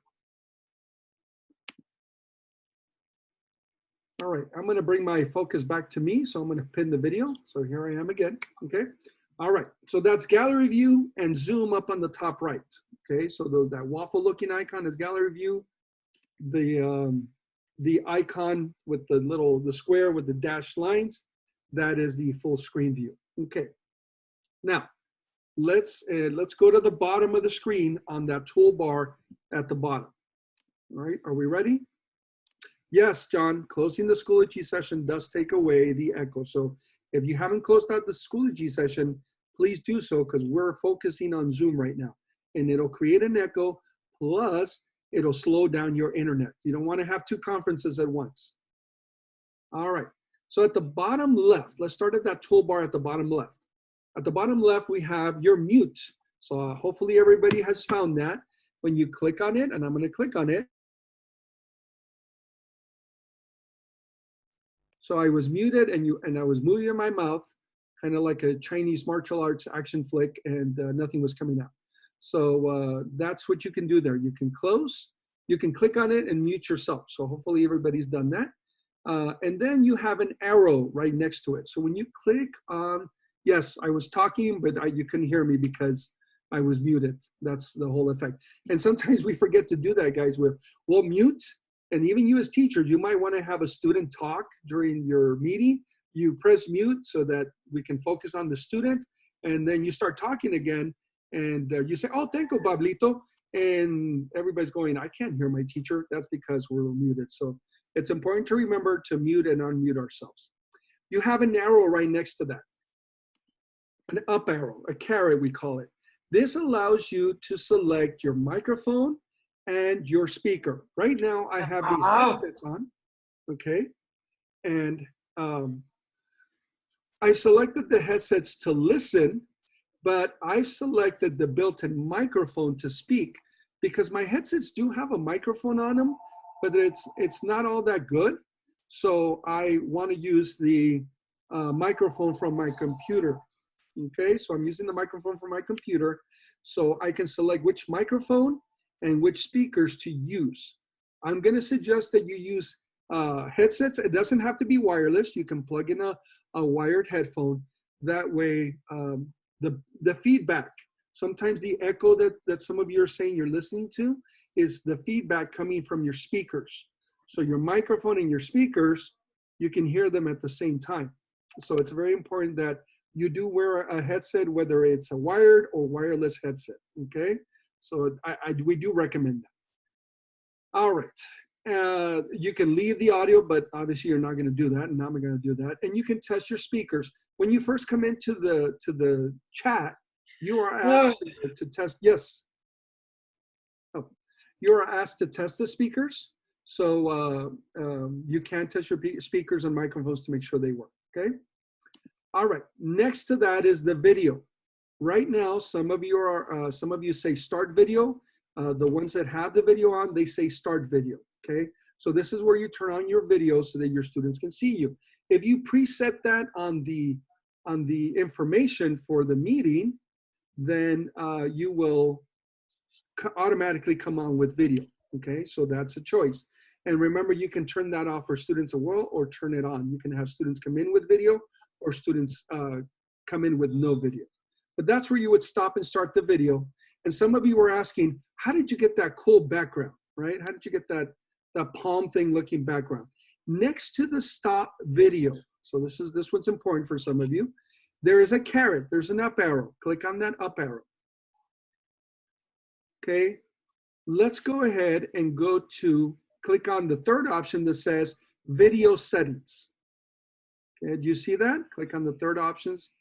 All right, I'm going to bring my focus back to me, so I'm going to pin the video. So here I am again, okay? All right, so that's gallery view and zoom up on the top right, okay? So that waffle-looking icon is gallery view. The icon with the square with the dashed lines, that is the full screen view, okay? Now, let's go to the bottom of the screen on that toolbar at the bottom. All right, are we ready? Yes, John, closing the Schoology session does take away the echo. So if you haven't closed out the Schoology session, please do so because we're focusing on Zoom right now. And it'll create an echo, plus it'll slow down your internet. You don't want to have two conferences at once. All right, so at the bottom left, let's start at that toolbar at the bottom left. At the bottom left, we have your mute. So hopefully everybody has found that. When you click on it, and I'm going to click on it, so I was muted and I was moving my mouth, kind of like a Chinese martial arts action flick, and nothing was coming out. So that's what you can do there. You can close, you can click on it and mute yourself. So hopefully everybody's done that. And then you have an arrow right next to it. So when you click on, yes, I was talking, but you couldn't hear me because I was muted. That's the whole effect. And sometimes we forget to do that, guys. We'll mute. And even you as teachers, you might want to have a student talk during your meeting. You press mute so that we can focus on the student. And then you start talking again. And you say, oh, thank you, Pablito. And everybody's going, I can't hear my teacher. That's because we're muted. So it's important to remember to mute and unmute ourselves. You have an arrow right next to that. An up arrow, a caret we call it. This allows you to select your microphone and your speaker. Right now, I have these headsets on, okay? And I've selected the headsets to listen, but I've selected the built-in microphone to speak because my headsets do have a microphone on them, but it's not all that good. So I want to use the microphone from my computer. Okay, so I'm using the microphone from my computer so I can select which microphone and which speakers to use. I'm going to suggest that you use headsets. It doesn't have to be wireless. You can plug in a wired headphone. That way, the feedback, sometimes the echo that some of you are saying you're listening to is the feedback coming from your speakers. So your microphone and your speakers, you can hear them at the same time. So it's very important that you do wear a headset, whether it's a wired or wireless headset, okay? So we do recommend that. All right, you can leave the audio, but obviously you're not gonna do that, and I'm not gonna do that. And you can test your speakers. When you first come into the chat, you are asked to test, yes. Oh, you are asked to test the speakers. So you can test your speakers and microphones to make sure they work, okay? All right, next to that is the video. Right now, some of you say start video. The ones that have the video on, they say start video, okay? So this is where you turn on your video so that your students can see you. If you preset that on the information for the meeting, then you will automatically come on with video, okay? So that's a choice. And remember, you can turn that off for students as well or turn it on. You can have students come in with video or students come in with no video. But that's where you would stop and start the video. And some of you were asking, how did you get that cool background, right? How did you get that palm thing looking background? Next to the stop video, so this one's important for some of you, there is a caret, there's an up arrow. Click on that up arrow. Okay, let's go ahead and click on the third option that says video settings. Okay, do you see that? Click on the third options.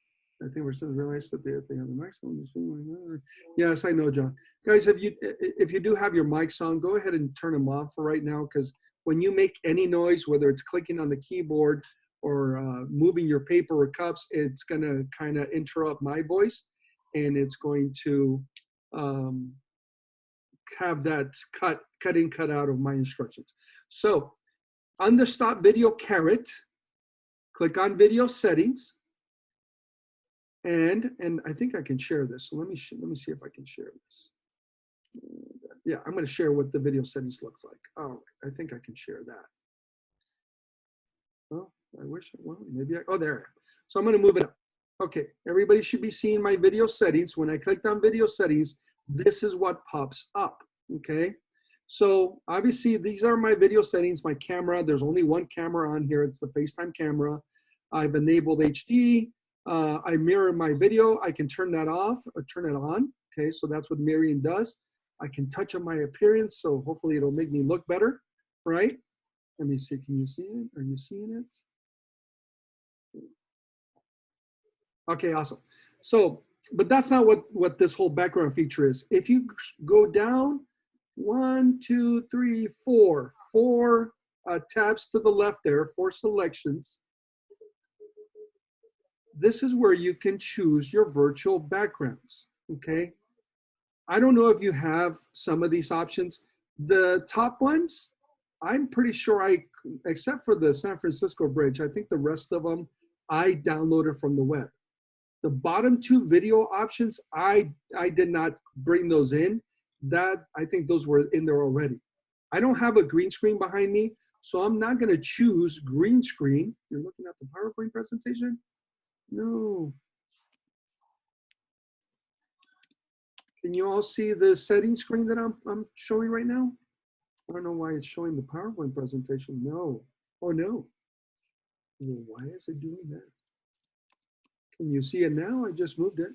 I think we're starting to realize that they have the mics on. Yes, I know, John. Guys, if you do have your mics on, go ahead and turn them off for right now, because when you make any noise, whether it's clicking on the keyboard or moving your paper or cups, it's going to kind of interrupt my voice, and it's going to have that cut out of my instructions. So on the stop video caret, click on video settings. And I think I can share this. So let me see if I can share this. Yeah, I'm going to share what the video settings looks like. Oh, I think I can share that. Oh, I wish. Well, maybe oh, there I am. So I'm going to move it up. Okay, everybody should be seeing my video settings. When I clicked on video settings, this is what pops up. Okay, so obviously these are my video settings. My camera. There's only one camera on here. It's the FaceTime camera. I've enabled HD. I mirror my video. I can turn that off or turn it on. Okay, so that's what mirroring does. I can touch on my appearance, so hopefully it'll make me look better, right? Let me see, can you see it? Are you seeing it? Okay, awesome. So, but that's not what this whole background feature is. If you go down 1, 2, 3, 4, four tabs to the left there, 4 selections, this is where you can choose your virtual backgrounds, okay? I don't know if you have some of these options. The top ones, I'm pretty sure except for the San Francisco Bridge, I think the rest of them, I downloaded from the web. The bottom 2 video options, I did not bring those in. I think those were in there already. I don't have a green screen behind me, so I'm not gonna choose green screen. You're looking at the PowerPoint presentation? No. Can you all see the settings screen that I'm showing right now? I don't know why it's showing the PowerPoint presentation. No. Oh, no. Well, why is it doing that? Can you see it now? I just moved it.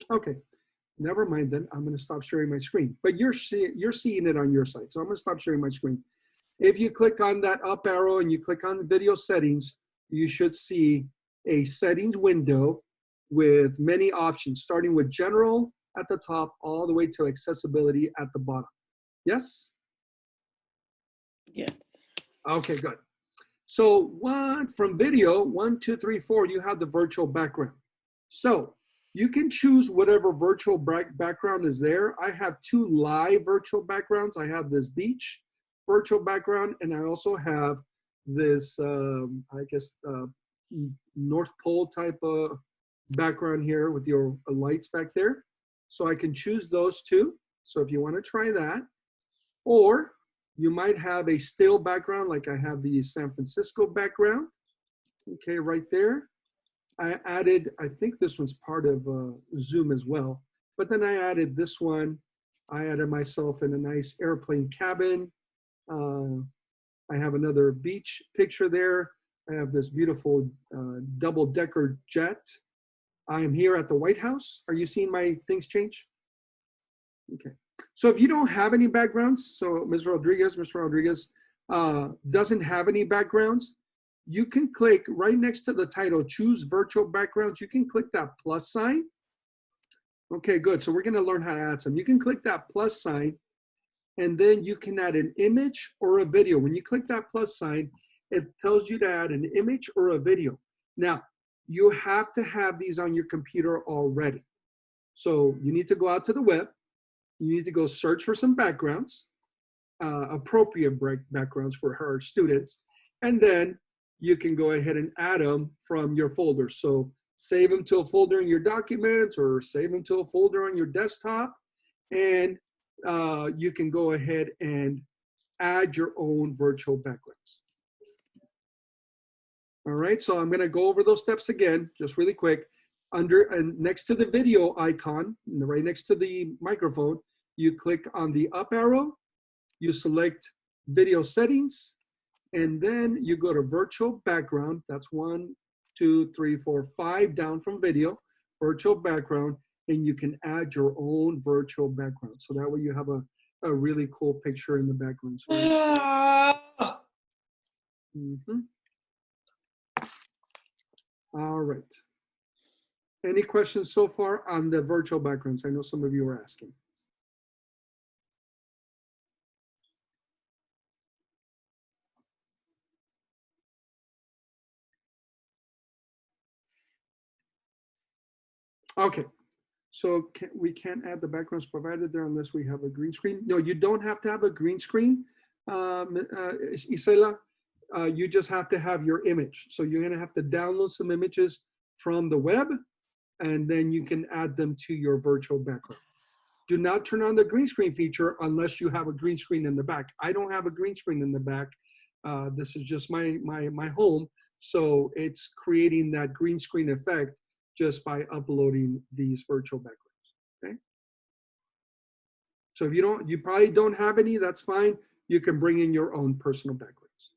Okay. Never mind then. I'm going to stop sharing my screen. But you're seeing it on your side. So I'm going to stop sharing my screen. If you click on that up arrow and you click on video settings, you should see a settings window with many options, starting with general at the top all the way to accessibility at the bottom. Yes? Yes. Okay, good. So from video, 1, 2, 3, 4, you have the virtual background. So You can choose whatever virtual background is there. I have 2 live virtual backgrounds. I have this beach virtual background, and I also have this, I guess, North Pole type of background here with your lights back there. So I can choose those 2. So if you want to try that, or you might have a still background, like I have the San Francisco background. Okay, right there. I added, I think this one's part of Zoom as well, but then I added this one. I added myself in a nice airplane cabin. I have another beach picture there. I have this beautiful double-decker jet. I am here at the White House. Are you seeing my things change? Okay. So if you don't have any backgrounds, so Mr. Rodriguez doesn't have any backgrounds, you can click right next to the title, choose virtual backgrounds. You can click that plus sign. Okay, good. So we're going to learn how to add some. You can click that plus sign, and then you can add an image or a video. When you click that plus sign, it tells you to add an image or a video. Now, you have to have these on your computer already. So you need to go out to the web. You need to go search for some backgrounds, appropriate backgrounds for her students, and then you can go ahead and add them from your folder. So save them to a folder in your documents or save them to a folder on your desktop, and you can go ahead and add your own virtual backgrounds. All right, so I'm gonna go over those steps again, just really quick. Under and next to the video icon, right next to the microphone, you click on the up arrow, you select video settings, and then you go to virtual background. That's 1, 2, 3, 4, 5 down from video, virtual background, and you can add your own virtual background. So that way you have a really cool picture in the background. So All right. Any questions so far on the virtual backgrounds? I know some of you are asking. Okay, so we can't add the backgrounds provided there unless we have a green screen. No, you don't have to have a green screen, Isela. You just have to have your image. So you're gonna have to download some images from the web, and then you can add them to your virtual background. Do not turn on the green screen feature unless you have a green screen in the back. I don't have a green screen in the back. This is just my home. So it's creating that green screen effect just by uploading these virtual backgrounds, okay? So if you probably don't have any, that's fine. You can bring in your own personal backgrounds.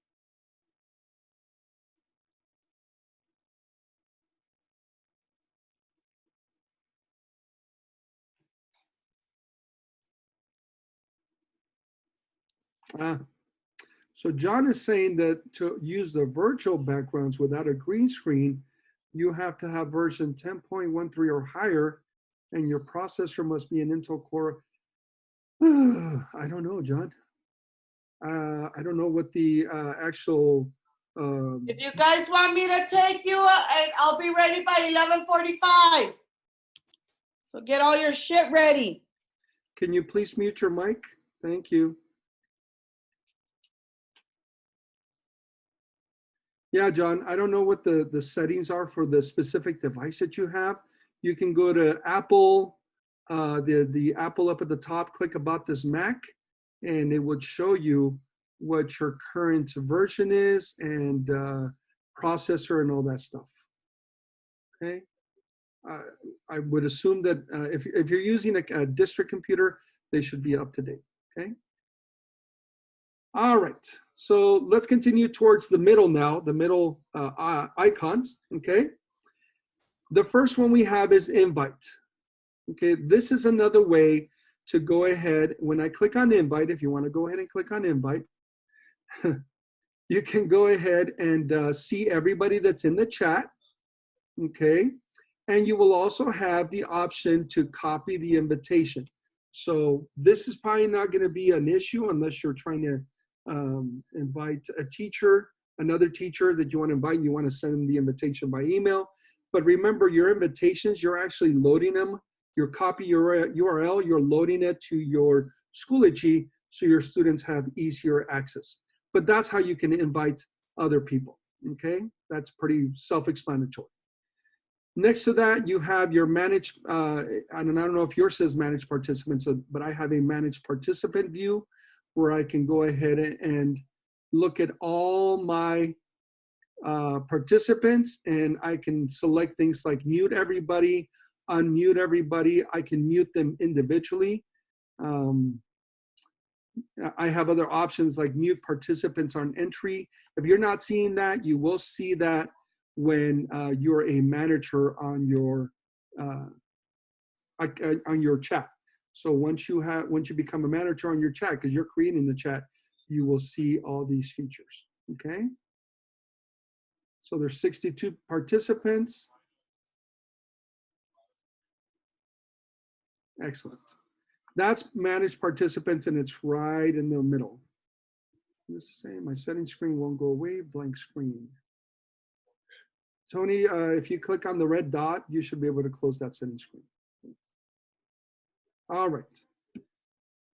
So John is saying that to use the virtual backgrounds without a green screen, you have to have version 10.13 or higher, and your processor must be an Intel Core. I don't know, John. I don't know what the actual. If you guys want me to take you, I'll be ready by 11:45. So get all your shit ready. Can you please mute your mic? Thank you. Yeah, John, I don't know what the settings are for the specific device that you have. You can go to Apple, the Apple up at the top, click About This Mac, and it would show you what your current version is and processor and all that stuff. Okay. I would assume that if you're using a district computer, they should be up to date. Okay. All right, so let's continue towards the middle now, the middle icons, okay? The first one we have is invite. Okay, this is another way to go ahead. When I click on invite, if you want to go ahead and click on invite, you can go ahead and see everybody that's in the chat, okay? And you will also have the option to copy the invitation. So this is probably not going to be an issue unless you're trying to invite a teacher, another teacher that you want to invite, and you want to send them the invitation by email. But remember, your invitations, you're actually loading them, your copy URL, you're loading it to your Schoology so your students have easier access. But that's how you can invite other people, okay? That's pretty self-explanatory. Next to that, you have your managed, I don't know if yours says managed participants, but I have a managed participant view where I can go ahead and look at all my participants, and I can select things like mute everybody, unmute everybody. I can mute them individually. I have other options like mute participants on entry. If you're not seeing that, you will see that when you're a manager on your chat. So once you become a manager on your chat, because you're creating the chat, you will see all these features. Okay. So there's 62 participants. Excellent. That's managed participants, and it's right in the middle. Let's say my setting screen won't go away, blank screen. Tony, if you click on the red dot, you should be able to close that setting screen. All right.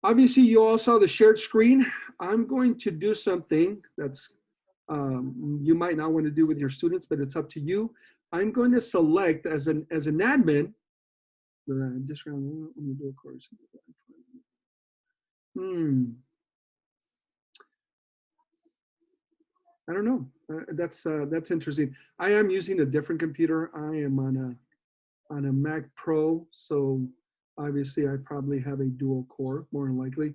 Obviously, you all saw the shared screen. I'm going to do something that's you might not want to do with your students, but it's up to you. I'm going to select as an admin. Just let me do a course. I don't know. That's interesting. I am using a different computer. I am on a Mac Pro, so obviously I probably have a dual core, more than likely.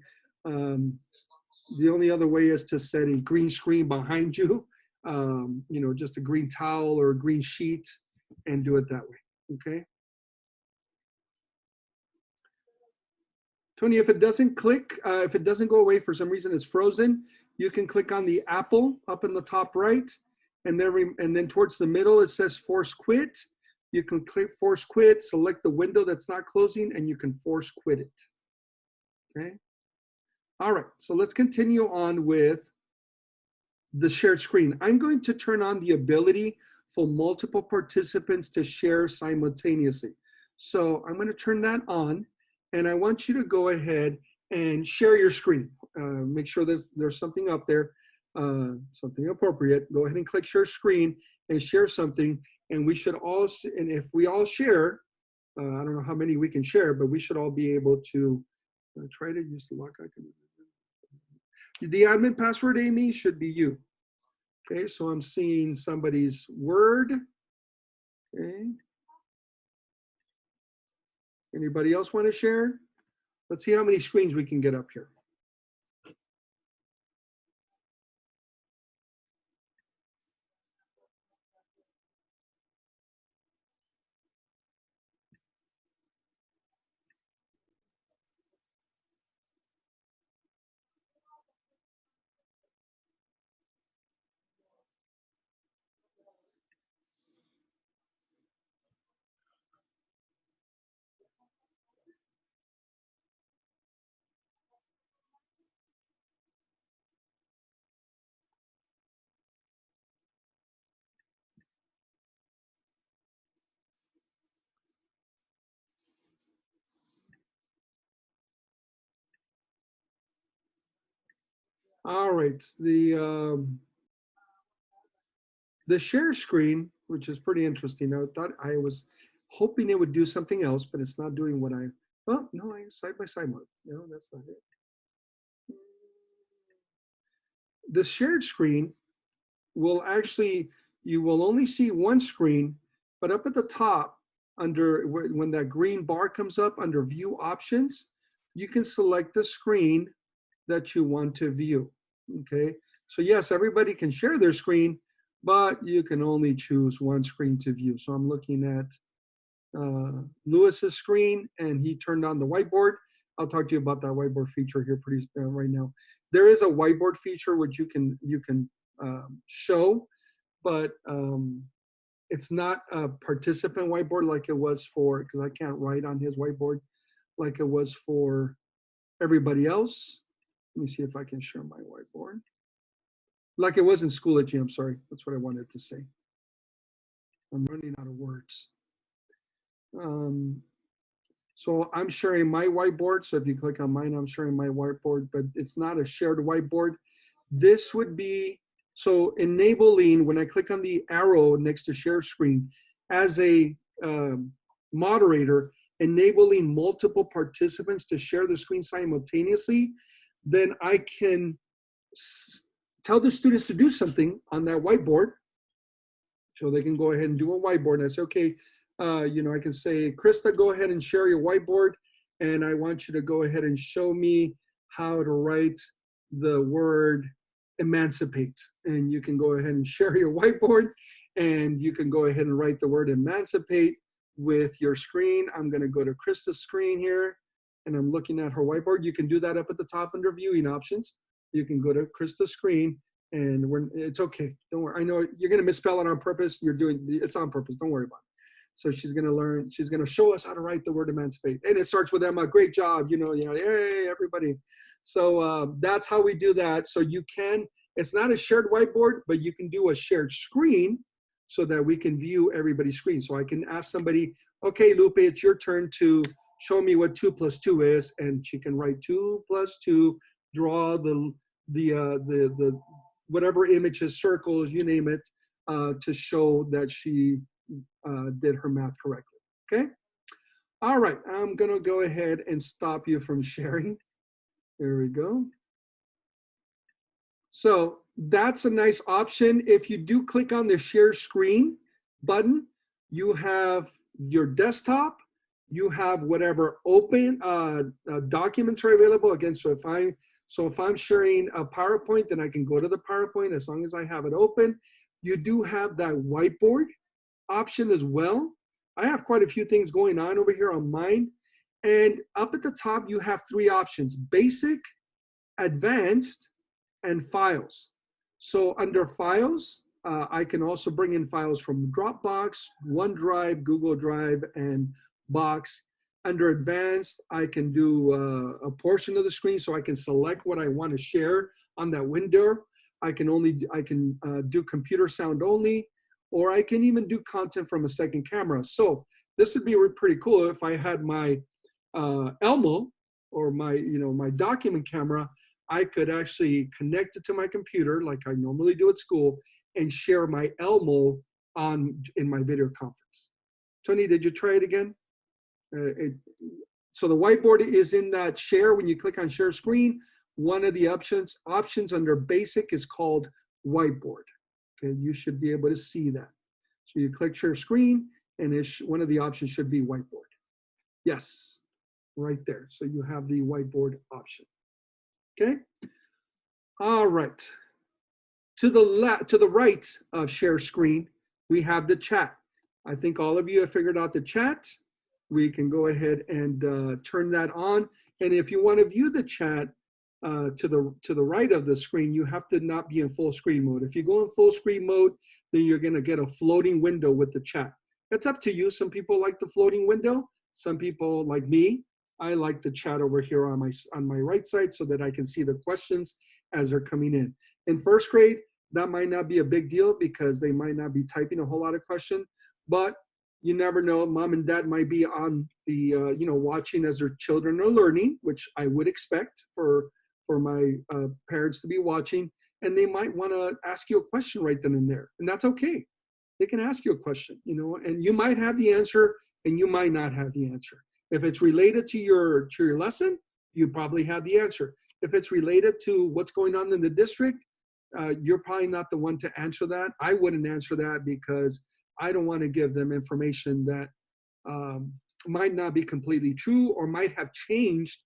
The only other way is to set a green screen behind you, you know, just a green towel or a green sheet, and do it that way. Okay. Tony, if it doesn't click, if it doesn't go away for some reason, it's frozen, you can click on the apple up in the top right, and then towards the middle, it says force quit. You can click force quit, select the window that's not closing, and you can force quit it. Okay. All right, so let's continue on with the shared screen. I'm going to turn on the ability for multiple participants to share simultaneously. So I'm going to turn that on, and I want you to go ahead and share your screen. Make sure there's something up there, something appropriate. Go ahead and click share screen and share something. And we should all, and if we all share, I don't know how many we can share, but we should all be able to try to use the lock icon. The admin password, Amy, should be you. Okay, so I'm seeing somebody's word. Okay. Anybody else want to share? Let's see how many screens we can get up here. All right, the share screen, which is pretty interesting. I thought I was hoping it would do something else, but it's not doing what oh, no, side by side mode. No, that's not it. The shared screen will actually, you will only see one screen, but up at the top, under when that green bar comes up under view options, you can select the screen that you want to view. Okay, so yes, everybody can share their screen, but you can only choose one screen to view. So I'm looking at Lewis's screen, and he turned on the whiteboard. I'll talk to you about that whiteboard feature here pretty right now. There is a whiteboard feature which you can show, but it's not a participant whiteboard like it was for, because I can't write on his whiteboard, like it was for everybody else. Let me see if I can share my whiteboard. Like it was in Schoology, I'm sorry. That's what I wanted to say. I'm running out of words. So I'm sharing my whiteboard. So if you click on mine, I'm sharing my whiteboard, but it's not a shared whiteboard. This would be, so enabling, when I click on the arrow next to share screen, as a moderator, enabling multiple participants to share the screen simultaneously, then I can tell the students to do something on that whiteboard. So they can go ahead and do a whiteboard. And I say, okay, I can say, Krista, go ahead and share your whiteboard. And I want you to go ahead and show me how to write the word emancipate. And you can go ahead and share your whiteboard. And you can go ahead and write the word emancipate with your screen. I'm going to go to Krista's screen here. And I'm looking at her whiteboard. You can do that up at the top under viewing options. You can go to Krista's screen. And it's okay. Don't worry. I know you're going to misspell it on purpose. It's on purpose. Don't worry about it. So she's going to learn. She's going to show us how to write the word emancipate. And it starts with Emma. Great job. Yay, everybody. So that's how we do that. So it's not a shared whiteboard, but you can do a shared screen so that we can view everybody's screen. So I can ask somebody, okay, Lupe, it's your turn to show me what 2 + 2 is. And she can write 2 + 2, draw the whatever images, circles, you name it, to show that she did her math correctly, okay? All right, I'm gonna go ahead and stop you from sharing. There we go. So that's a nice option. If you do click on the share screen button, you have your desktop, you have whatever open documents are available. Again, so if I'm sharing a PowerPoint, then I can go to the PowerPoint as long as I have it open. You do have that whiteboard option as well. I have quite a few things going on over here on mine. And up at the top, you have 3 options: basic, advanced, and files. So under files, I can also bring in files from Dropbox, OneDrive, Google Drive, and Box. Under advanced, I can do a portion of the screen, so I can select what I want to share on that window. I can do computer sound only, or I can even do content from a second camera. So this would be pretty cool if I had my Elmo or my document camera. I could actually connect it to my computer like I normally do at school and share my Elmo in my video conference. Tony, did you try it again? So the whiteboard is in that share. When you click on share screen, one of the options under basic is called whiteboard. Okay, you should be able to see that. So you click share screen, and one of the options should be whiteboard. Yes, right there. So you have the whiteboard option. Okay. All right. To the right of share screen, we have the chat. I think all of you have figured out the chat. We can go ahead and turn that on. And if you want to view the chat to the right of the screen, you have to not be in full screen mode. If you go in full screen mode, then you're going to get a floating window with the chat. That's up to you. Some people like the floating window. Some people, like me, I like the chat over here on my right side so that I can see the questions as they're coming in. In first grade, that might not be a big deal because they might not be typing a whole lot of questions, but you never know. Mom and dad might be on the, watching as their children are learning, which I would expect for my parents to be watching, and they might want to ask you a question right then and there, and that's okay. They can ask you a question, and you might have the answer, and you might not have the answer. If it's related to your lesson, you probably have the answer. If it's related to what's going on in the district, you're probably not the one to answer that. I wouldn't answer that because I don't want to give them information that might not be completely true or might have changed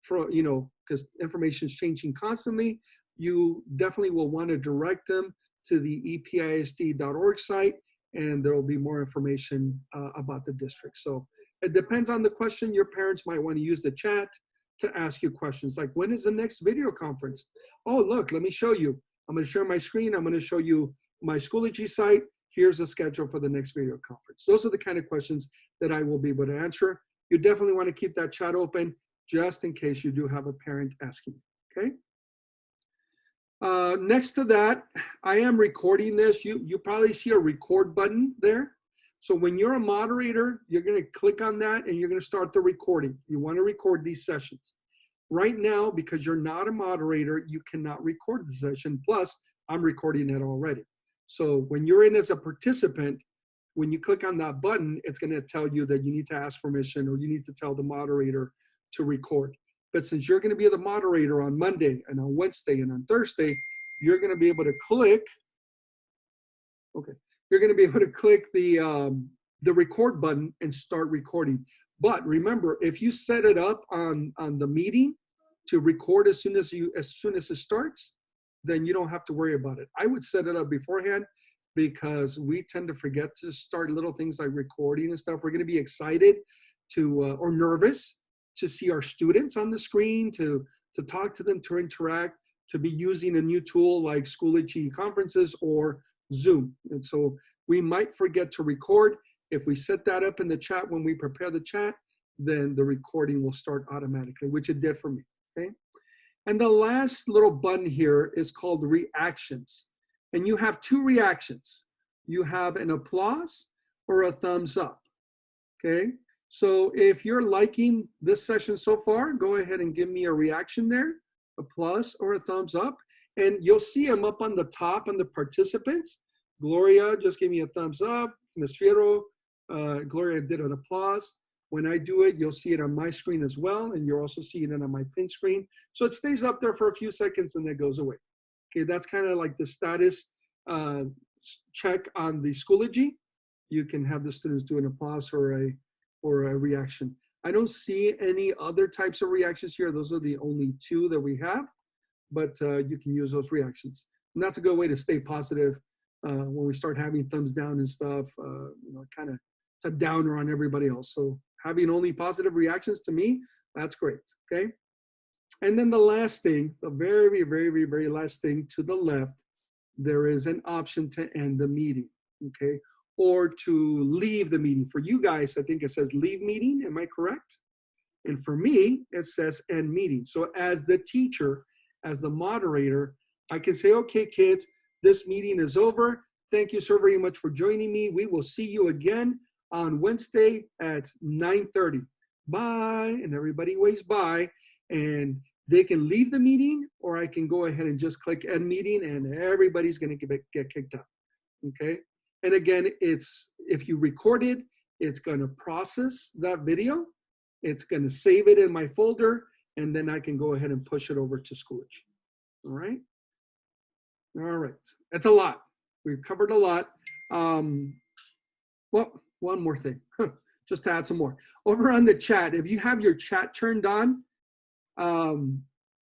because information is changing constantly. You definitely will want to direct them to the EPISD.org site, and there will be more information about the district. So it depends on the question. Your parents might want to use the chat to ask you questions like, when is the next video conference? Oh, look, let me show you. I'm going to share my screen. I'm going to show you my Schoology site. Here's the schedule for the next video conference. Those are the kind of questions that I will be able to answer. You definitely want to keep that chat open just in case you do have a parent asking, okay? Next to that, I am recording this. You probably see a record button there. So when you're a moderator, you're going to click on that and you're going to start the recording. You want to record these sessions. Right now, because you're not a moderator, you cannot record the session. Plus, I'm recording it already. So when you're in as a participant, when you click on that button, it's going to tell you that you need to ask permission or you need to tell the moderator to record. But since you're going to be the moderator on Monday and on Wednesday and on Thursday, you're going to be able to click. Okay, you're going to be able to click the record button and start recording. But remember, if you set it up on the meeting to record as soon as it starts, then you don't have to worry about it. I would set it up beforehand because we tend to forget to start little things like recording and stuff. We're going to be excited to or nervous to see our students on the screen, to talk to them, to interact, to be using a new tool like Schoology conferences or Zoom. And so we might forget to record. If we set that up in the chat when we prepare the chat, then the recording will start automatically, which it did for me, okay? And the last little button here is called reactions. And you have two reactions. You have an applause or a thumbs up, okay? So if you're liking this session so far, go ahead and give me a reaction there, a plus or a thumbs up. And you'll see them up on the top on the participants. Gloria just gave me a thumbs up. Ms. Fierro, Gloria did an applause. When I do it, you'll see it on my screen as well, and you're also seeing it on my pin screen. So it stays up there for a few seconds and then goes away. Okay, that's kind of like the status check on the Schoology. You can have the students do an applause or a reaction. I don't see any other types of reactions here. Those are the only two that we have, but you can use those reactions. And that's a good way to stay positive when we start having thumbs down and stuff. You know, kind of, it's a downer on everybody else. So having only positive reactions to me, that's great, okay? And then the last thing, the very, very, very last thing to the left, there is an option to end the meeting, okay? Or to leave the meeting. For you guys, I think it says leave meeting, am I correct? And for me, it says end meeting. So as the teacher, as the moderator, I can say, okay, kids, this meeting is over. Thank you so very much for joining me. We will see you again on Wednesday at 9:30. Bye, and everybody waves bye. And they can leave the meeting, or I can go ahead and just click end meeting, and everybody's going to get kicked out, okay? And again, it's if you recorded, it's going to process that video. It's going to save it in my folder, and then I can go ahead and push it over to Schoology. All right? All right. That's a lot. We've covered a lot. Well, one more thing, just to add some more. Over on the chat, if you have your chat turned on,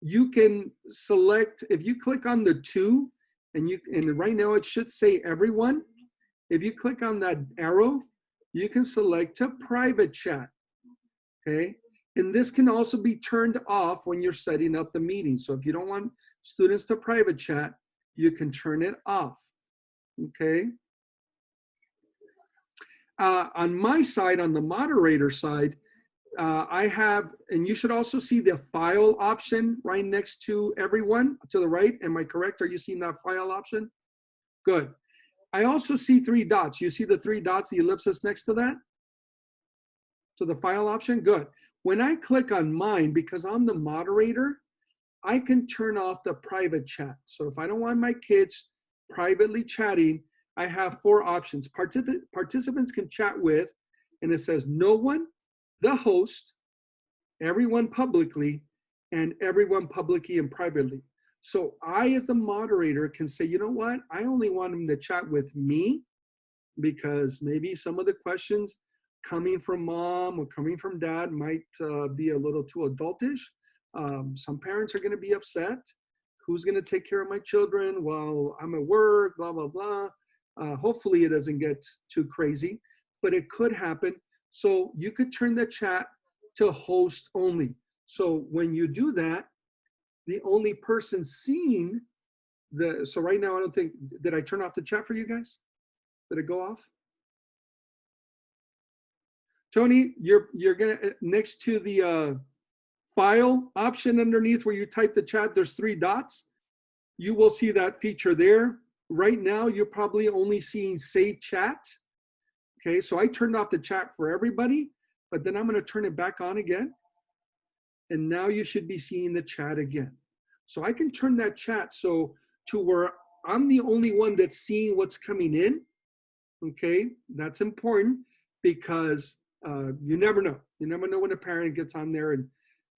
you can select, if you click on the two, and right now it should say everyone. If you click on that arrow, you can select to private chat, okay? And this can also be turned off when you're setting up the meeting. So if you don't want students to private chat, you can turn it off, okay? On my side, on the moderator side, I have, and you should also see the file option right next to everyone to the right. Am I correct? Are you seeing that file option? Good. I also see three dots. You see the three dots, the ellipsis next to that? To the file option? Good. When I click on mine, because I'm the moderator, I can turn off the private chat. So if I don't want my kids privately chatting, I have four options. Participants can chat with, and it says no one, the host, everyone publicly, and everyone publicly and privately. So I, as the moderator, can say, you know what? I only want them to chat with me because maybe some of the questions coming from mom or coming from dad might be a little too adultish. Some parents are going to be upset. Who's going to take care of my children while I'm at work, blah, blah, blah. Hopefully it doesn't get too crazy, but it could happen. So you could turn the chat to host only. So when you do that, the only person seeing so right now I don't think, did I turn off the chat for you guys? Did it go off? Tony, you're gonna, next to the file option underneath where you type the chat, there's three dots. You will see that feature there. Right now, you're probably only seeing save chat. Okay, so I turned off the chat for everybody, but then I'm going to turn it back on again. And now you should be seeing the chat again. So I can turn that chat so to where I'm the only one that's seeing what's coming in. Okay, that's important because you never know. You never know when a parent gets on there and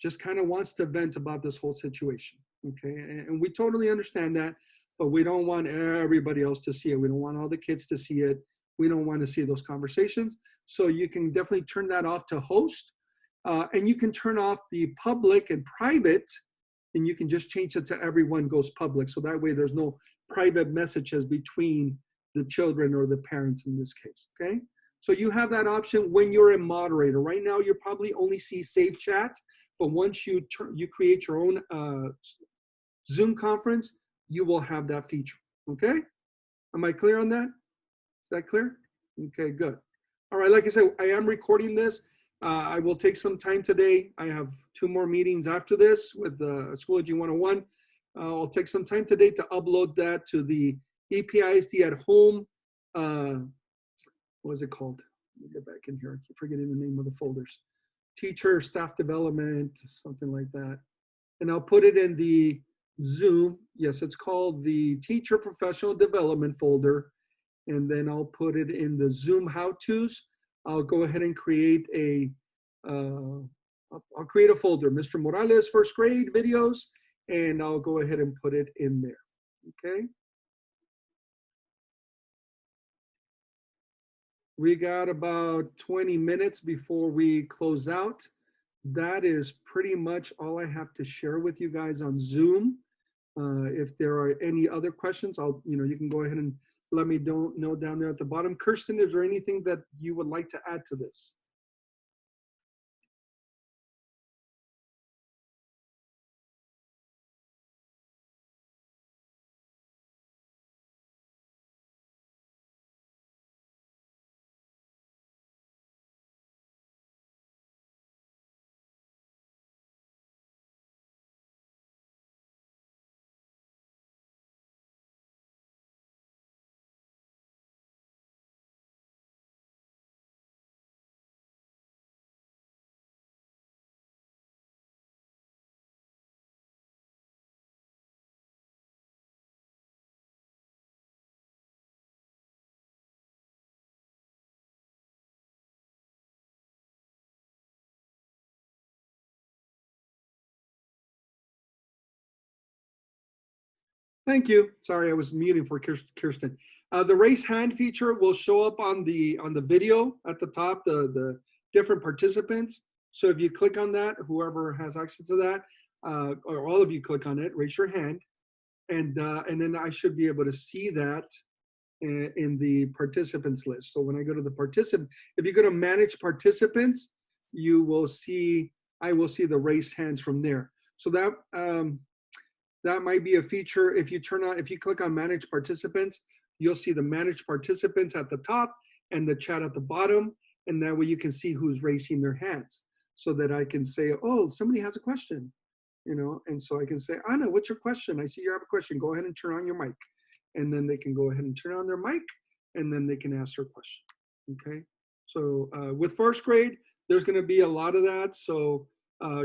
just kind of wants to vent about this whole situation. Okay, and we totally understand that, but we don't want everybody else to see it. We don't want all the kids to see it. We don't want to see those conversations. So you can definitely turn that off to host, and you can turn off the public and private, and you can just change it to everyone goes public. So that way there's no private messages between the children or the parents in this case, okay? So you have that option when you're a moderator. Right now, you probably only see save chat, but once you create your own Zoom conference, you will have that feature, okay? Am I clear on that? Is that clear? Okay, good. All right, like I said, I am recording this. I will take some time today. I have 2 more meetings after this with Schoology 101. I'll take some time today to upload that to the EPISD at home. What is it called? Let me get back in here. I keep forgetting the name of the folders. Teacher, staff development, something like that. And I'll put it in the Zoom. Yes, it's called the Teacher Professional Development folder. And then I'll put it in the Zoom how-tos. I'll go ahead and create I'll create a folder, Mr. Morales first grade videos, and I'll go ahead and put it in there, okay? We got about 20 minutes before we close out. That is pretty much all I have to share with you guys on Zoom. If there are any other questions, you can go ahead and let me know down there at the bottom. Kirsten, is there anything that you would like to add to this? Thank you. Sorry, I was muting for Kirsten. The raise hand feature will show up on the video at the top, the different participants. So if you click on that, whoever has access to that, or all of you click on it, raise your hand, and then I should be able to see that in the participants list. So when I go to the participant, if you go to manage participants, you will see, I will see the raised hands from there. So that might be a feature. If you click on manage participants, you'll see the managed participants at the top and the chat at the bottom. And that way you can see who's raising their hands so that I can say, oh, somebody has a question, and so I can say, Anna, what's your question? I see you have a question. Go ahead and turn on your mic. And then they can go ahead and turn on their mic and then they can ask their question, okay? So with first grade, there's gonna be a lot of that. So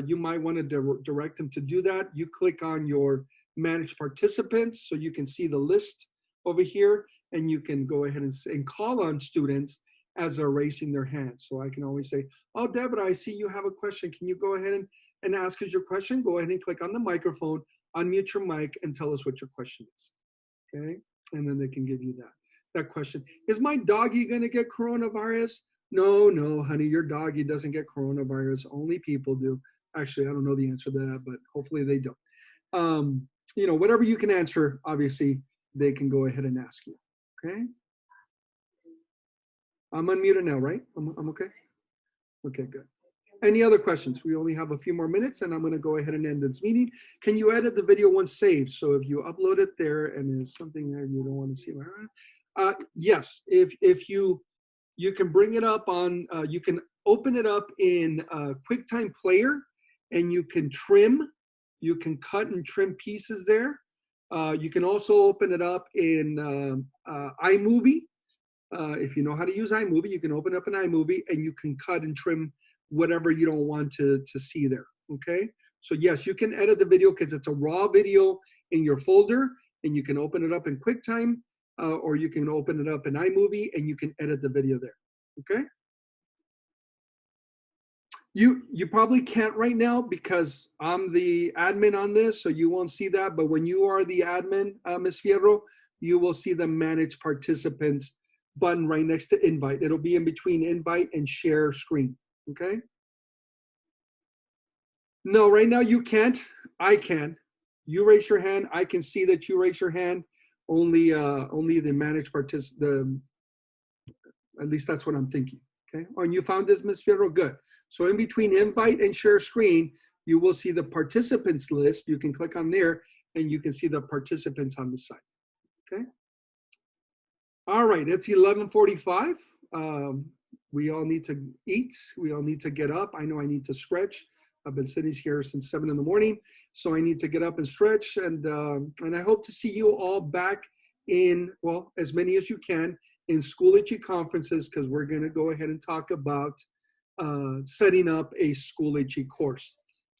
you might wanna direct them to do that. You click on your managed participants so you can see the list over here and you can go ahead and call on students as they're raising their hands. So I can always say, oh, Deborah, I see you have a question. Can you go ahead and ask us your question? Go ahead and click on the microphone, unmute your mic and tell us what your question is. Okay, and then they can give you that question. Is my doggy gonna get coronavirus? No, honey, your doggy doesn't get coronavirus. Only people do. Actually, I don't know the answer to that, but hopefully they don't. Whatever you can answer, obviously, they can go ahead and ask you, okay? I'm unmuted now, right? I'm okay? Okay, good. Any other questions? We only have a few more minutes and I'm gonna go ahead and end this meeting. Can you edit the video once saved? So if you upload it there and there's something there you don't wanna see, yes, if you can bring it up on, you can open it up in QuickTime Player and you can cut and trim pieces there. You can also open it up in iMovie If you know how to use iMovie, you can open up an iMovie and you can cut and trim whatever you don't want to see there, okay? So yes, you can edit the video because it's a raw video in your folder, and you can open it up in QuickTime, or you can open it up in iMovie and you can edit the video there, okay? You probably can't right now because I'm the admin on this, so you won't see that. But when you are the admin, Ms. Fierro, you will see the Manage Participants button right next to Invite. It'll be in between Invite and Share Screen, okay? No, right now you can't. I can. You raise your hand. I can see that you raise your hand. Only the Manage Participant, at least that's what I'm thinking. Okay. Oh, and you found this, Ms. Fierro? Good. So in between Invite and Share Screen, you will see the participants list. You can click on there and you can see the participants on the site. Okay. All right. It's 11:45. We all need to eat. We all need to get up. I know I need to stretch. I've been sitting here since 7 in the morning, so I need to get up and stretch. And I hope to see you all back in, well, as many as you can, in Schoology conferences, because we're going to go ahead and talk about setting up a Schoology course.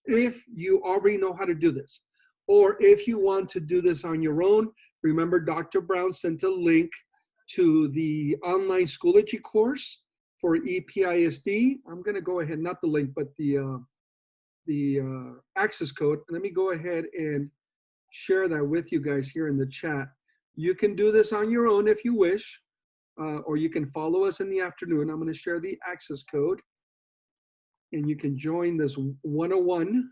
If you already know how to do this, or if you want to do this on your own, remember Dr. Brown sent a link to the online Schoology course for EPISD. I'm going to go ahead, not the link, but the access code. Let me go ahead and share that with you guys here in the chat. You can do this on your own if you wish, or you can follow us in the afternoon. I'm going to share the access code, and you can join this 101.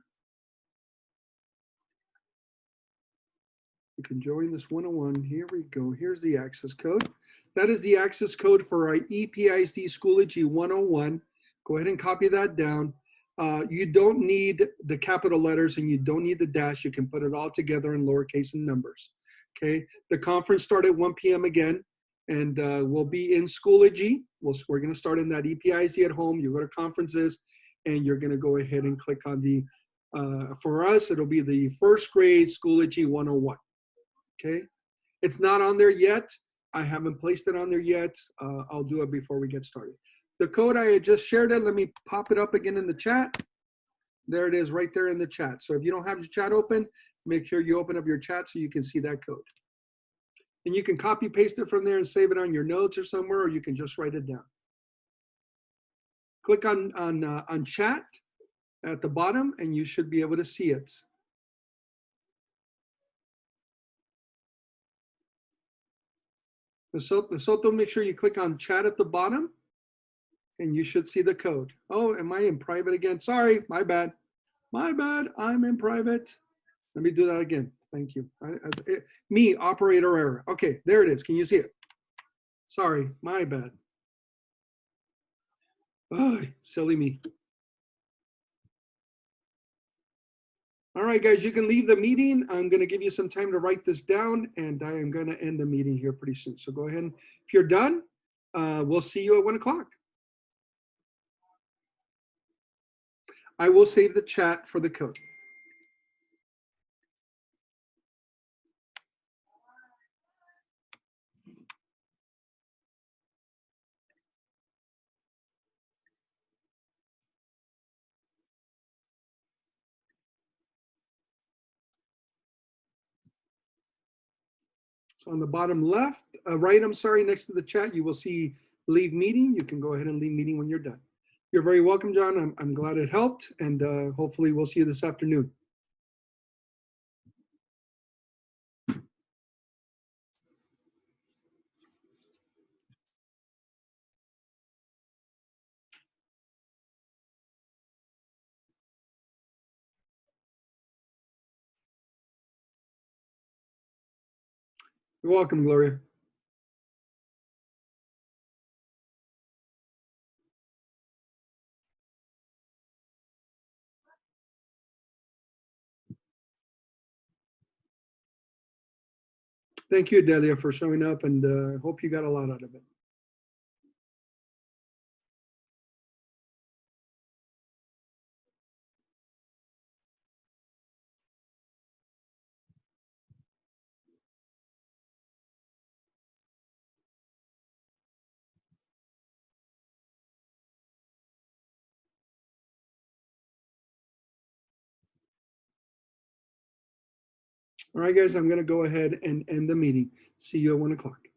You can join this 101. Here we go. Here's the access code. That is the access code for our EPISD Schoology 101. Go ahead and copy that down. You don't need the capital letters and you don't need the dash. You can put it all together in lowercase and numbers. Okay. The conference started at 1 p.m. again, and we'll be in Schoology. We're going to start in that EPISD at home. You go to conferences, and you're going to go ahead and click on the, for us, it'll be the first grade Schoology 101. Okay. It's not on there yet. I haven't placed it on there yet. I'll do it before we get started. The code I had just shared it. Let me pop it up again in the chat. There it is right there in the chat. So if you don't have your chat open, make sure you open up your chat so you can see that code. And you can copy paste it from there and save it on your notes or somewhere, or you can just write it down. Click on chat at the bottom and you should be able to see it. Soto, make sure you click on chat at the bottom and you should see the code. Oh, am I in private again? Sorry, my bad. My bad, I'm in private. Let me do that again. Thank you. Me, operator error. Okay, there it is. Can you see it? Sorry, my bad. Oh, silly me. All right, guys, you can leave the meeting. I'm going to give you some time to write this down, and I am going to end the meeting here pretty soon. So go ahead. If you're done, we'll see you at 1 o'clock. I will save the chat for the code. So on the bottom left, right, I'm sorry, next to the chat, you will see leave meeting. You can go ahead and leave meeting when you're done. You're very welcome, John. I'm glad it helped, and hopefully we'll see you this afternoon. You're welcome, Gloria. Thank you, Delia, for showing up, and hope you got a lot out of it. All right, guys, I'm going to go ahead and end the meeting. See you at 1 o'clock.